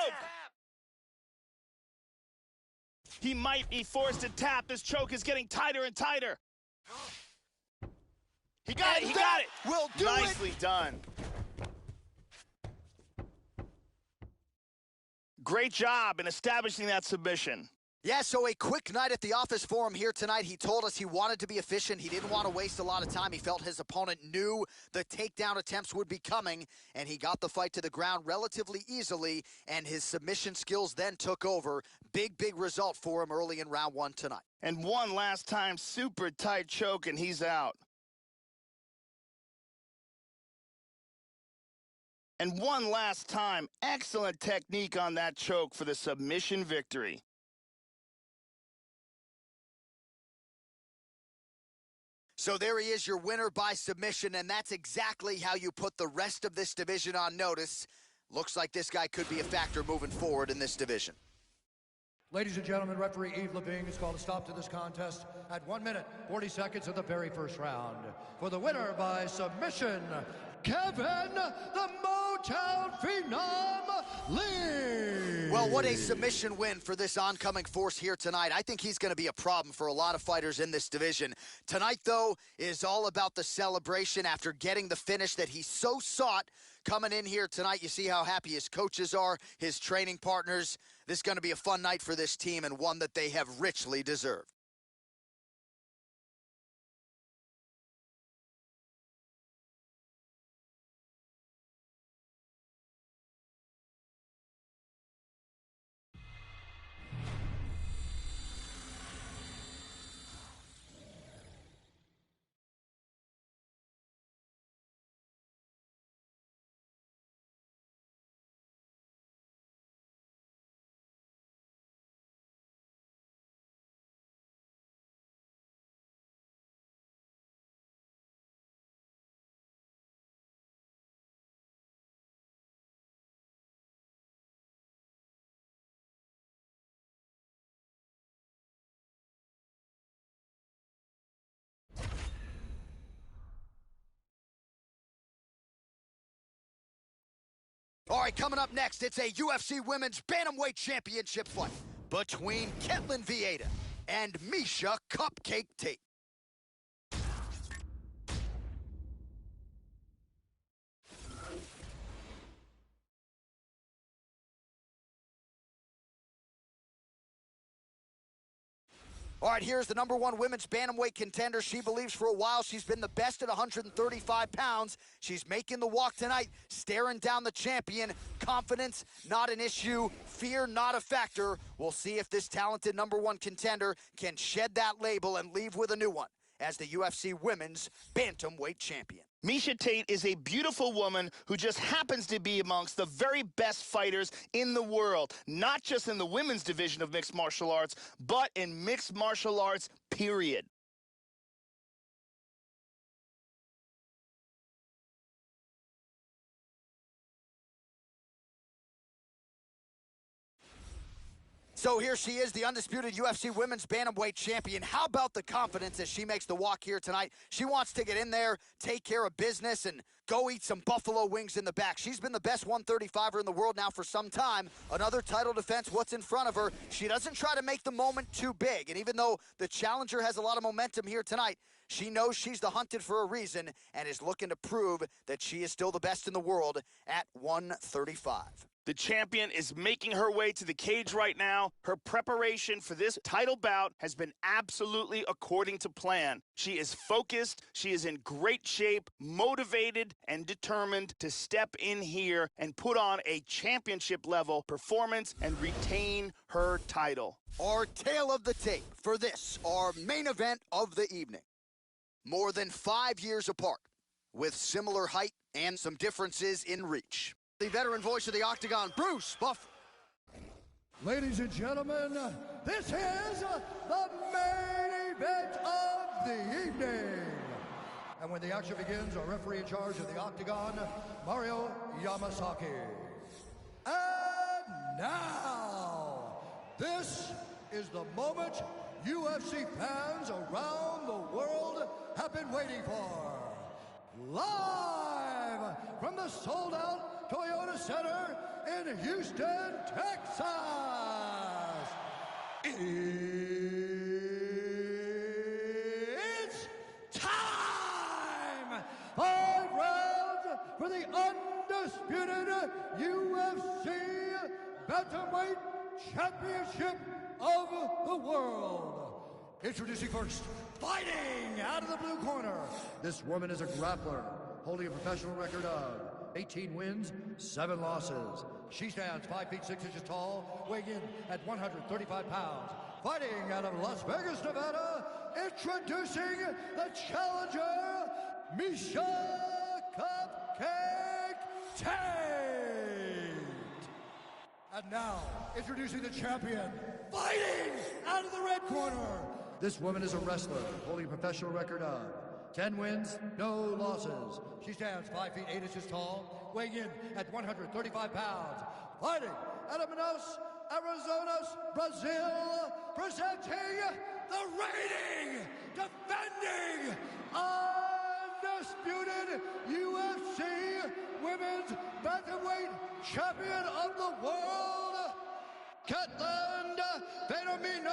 He might be forced to tap. This choke is getting tighter and tighter. He got it, he got it. Will do Nicely done. Great job in establishing that submission. Yeah, so a quick night at the office for him here tonight. He told us he wanted to be efficient. He didn't want to waste a lot of time. He felt his opponent knew the takedown attempts would be coming, and he got the fight to the ground relatively easily, and his submission skills then took over. Big, big result for him early in round 1 tonight. And one last time, super tight choke, and he's out. And one last time, excellent technique on that choke for the submission victory. So there he is, your winner by submission, and that's exactly how you put the rest of this division on notice. Looks like this guy could be a factor moving forward in this division. Ladies and gentlemen, referee Yves Levine has called a stop to this contest at 1 minute, 40 seconds of the very first round. For the winner by submission, Kevin, the Motown Phenom Lee. Well, what a submission win for this oncoming force here tonight. I think he's going to be a problem for a lot of fighters in this division. Tonight, though, is all about the celebration after getting the finish that he so sought. Coming in here tonight, you see how happy his coaches are, his training partners. This is going to be a fun night for this team and one that they have richly deserved. All right, coming up next, it's a UFC Women's Bantamweight Championship fight between Vieira and Miesha Cupcake Tate. All right, here's the #1 women's bantamweight contender. She believes for a while she's been the best at 135 pounds. She's making the walk tonight, staring down the champion. Confidence, not an issue. Fear, not a factor. We'll see if this talented #1 contender can shed that label and leave with a new one as the UFC Women's Bantamweight Champion. Miesha Tate is a beautiful woman who just happens to be amongst the very best fighters in the world, not just in the women's division of mixed martial arts, but in mixed martial arts, period. So here she is, the undisputed UFC Women's Bantamweight Champion. How about the confidence as she makes the walk here tonight? She wants to get in there, take care of business, and go eat some buffalo wings in the back. She's been the best 135er in the world now for some time. Another title defense, what's in front of her? She doesn't try to make the moment too big. And even though the challenger has a lot of momentum here tonight, she knows she's the hunted for a reason and is looking to prove that she is still the best in the world at 135. The champion is making her way to the cage right now. Her preparation for this title bout has been absolutely according to plan. She is focused, she is in great shape, motivated, and determined to step in here and put on a championship-level performance and retain her title. Our tale of the tape for this, our main event of the evening. More than 5 years apart, with similar height and some differences in reach. The veteran voice of the Octagon, Bruce Buff. Ladies and gentlemen, this is the main event of the evening. And when the action begins, our referee in charge of the Octagon, Mario Yamasaki. And now, this is the moment UFC fans around the world have been waiting for. Live from the sold-out Toyota Center in Houston, Texas. It's time! 5 rounds for the undisputed UFC Bantamweight Championship of the world. Introducing first, fighting out of the blue corner. This woman is a grappler, holding a professional record of 18 wins, 7 losses. She stands 5 feet 6 inches tall, weighing in at 135 pounds. Fighting out of Las Vegas, Nevada, introducing the challenger, Miesha Cupcake Tate. And now, introducing the champion, fighting out of the red corner. This woman is a wrestler, holding a professional record of 10 wins, no losses. She stands 5 feet 8 inches tall, weighing in at 135 pounds. Fighting out of Manaus, Arizona, Brazil, presenting the reigning, defending, undisputed UFC Women's Bantamweight Champion of the World, Ketland Vieira!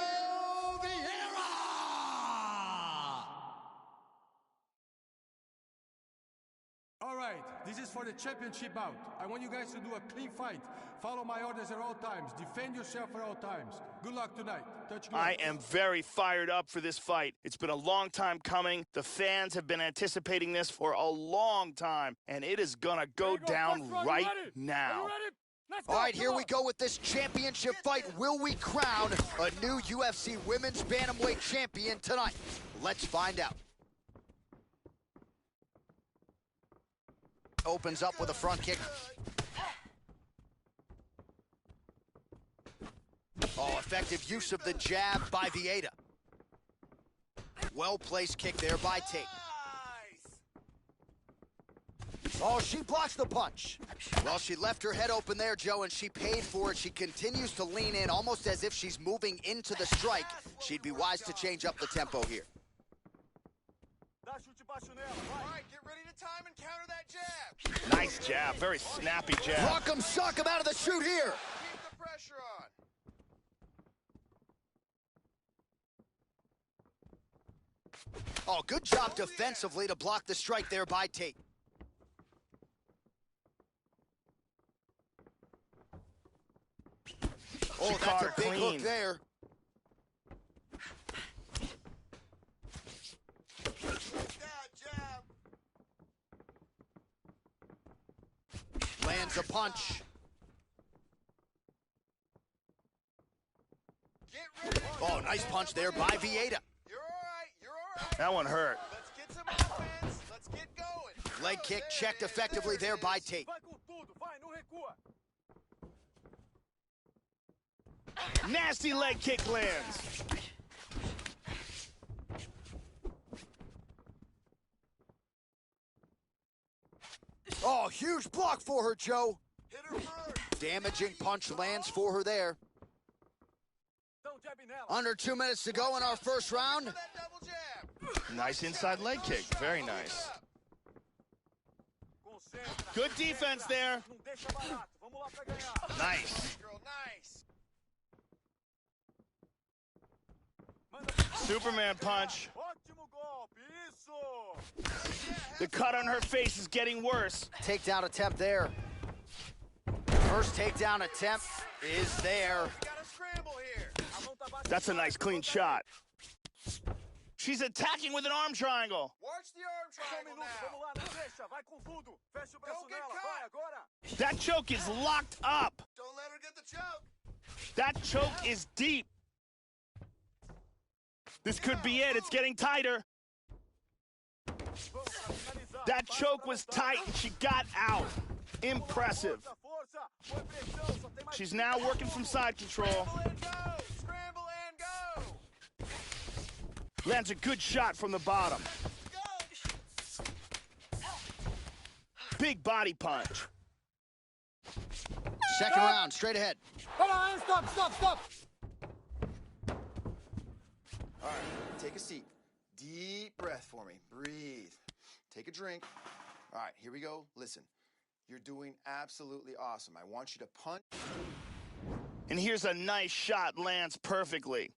All right, this is for the championship bout. I want you guys to do a clean fight. Follow my orders at all times. Defend yourself at all times. Good luck tonight. Touch gloves. I am very fired up for this fight. It's been a long time coming. The fans have been anticipating this for a long time, and it is gonna go down right now. All right, here we go with this championship fight. Will we crown a new UFC Women's Bantamweight Champion tonight? Let's find out. Opens up with a front kick. Oh, effective use of the jab by Vieira. Well-placed kick there by Tate. Oh, she blocks the punch. Well, she left her head open there, Joe, and she paid for it. She continues to lean in, almost as if she's moving into the strike. She'd be wise to change up the tempo here. All right, get ready to time and counter that jab. Nice jab, very snappy jab. Rock 'em, sock 'em out of the chute here. Keep the pressure on. Oh, good job defensively to block the strike there by Tate. Oh, that's a big hook there. Lands a punch. Oh, nice punch there by Vieira. You're all right, you're all right. That one hurt. Let's get some offense. Let's get going. Leg kick checked effectively there by Tate. Nasty leg kick lands. Oh, huge block for her, Joe. Hit her first. Damaging punch lands for her there. Under 2 minutes to go in our first round. That double jab. Nice inside leg kick, very nice. Good defense there. Nice. Girl, nice. Superman punch. The cut on her face is getting worse. Takedown attempt there. First takedown attempt is there. We got a scramble here. That's a nice clean shot. She's attacking with an arm triangle. Watch the arm triangle now. Don't get caught. That choke is locked up. Don't let her get the choke. That choke is deep. This could be it. It's getting tighter. That choke was tight and she got out. Impressive. She's now working from side control. Scramble and go. Lands a good shot from the bottom. Big body punch. Second round, straight ahead. Hold on, stop. All right, take a seat. Deep breath for me. Breathe. Take a drink. All right, here we go. Listen, you're doing absolutely awesome. I want you to punch. And here's a nice shot, lands perfectly.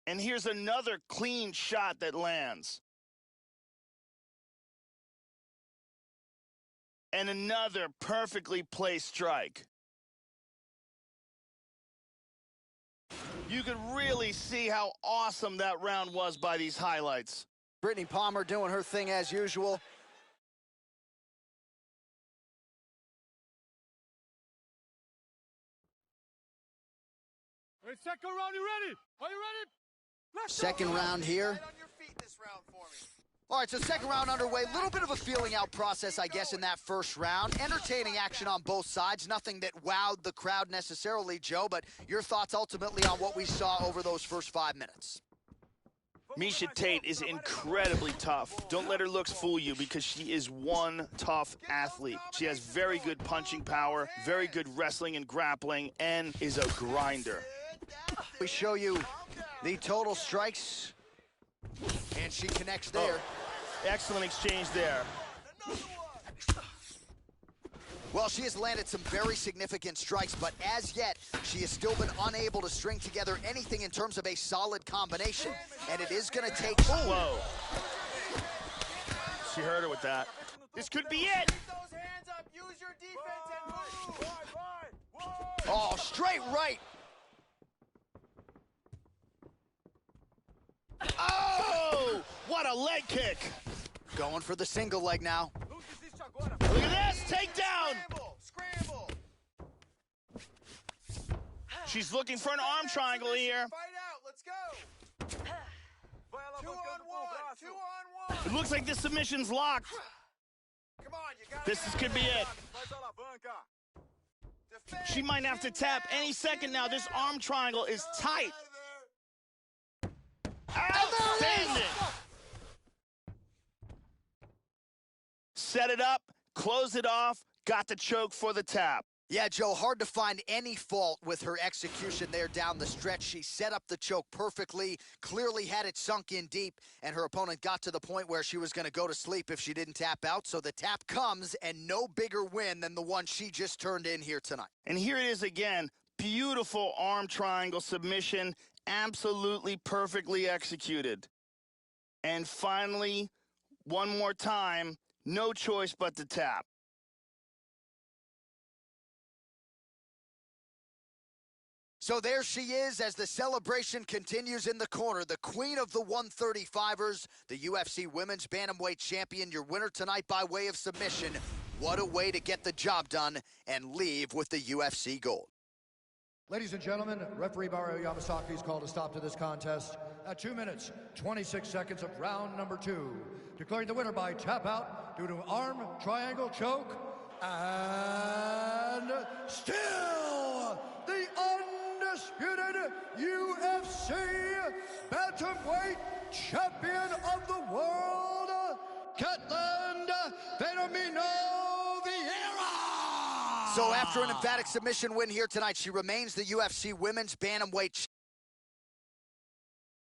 And here's another clean shot that lands. And another perfectly placed strike. You could really see how awesome that round was by these highlights. Brittany Palmer doing her thing as usual. Hey, second round, you ready? Are you ready? Second round here. Right on your feet this round for me. All right, so second round underway. A little bit of a feeling out process, I guess, in that first round. Entertaining action on both sides. Nothing that wowed the crowd necessarily, Joe, but your thoughts ultimately on what we saw over those first 5 minutes. Miesha Tate is incredibly tough. Don't let her looks fool you because she is one tough athlete. She has very good punching power, very good wrestling and grappling, and is a grinder. We show you the total strikes, and she connects there. Oh, excellent exchange there. Well, she has landed some very significant strikes, but as yet, she has still been unable to string together anything in terms of a solid combination. And it is going to take... Whoa. She hurt her with that. This could be it. Oh, straight right. Oh, what a leg kick. Going for the single leg now. Look at this, takedown! Scramble! She's looking for an arm triangle here. Fight out, let's go! 2 on 1, 2 on 1! It looks like this submission's locked. Come on, you got This could be it. She might have to tap any second now. This arm triangle is tight. Outstanding! Set it up, close it off, got the choke for the tap. Yeah, Joe, hard to find any fault with her execution there down the stretch. She set up the choke perfectly, clearly had it sunk in deep, and her opponent got to the point where she was going to go to sleep if she didn't tap out. So the tap comes, and no bigger win than the one she just turned in here tonight. And here it is again. Beautiful arm triangle submission, absolutely perfectly executed. And finally, one more time, no choice but to tap. So there she is as the celebration continues in the corner. The queen of the 135ers, the UFC Women's Bantamweight Champion, your winner tonight by way of submission. What a way to get the job done and leave with the UFC gold. Ladies and gentlemen, referee Mario Yamasaki has called a stop to this contest at 2 minutes, 26 seconds of round number 2. Declaring the winner by tap out due to arm triangle choke, and still the undisputed UFC Bantamweight Champion of the world, Vieira. So after an emphatic submission win here tonight, she remains the UFC Women's Bantamweight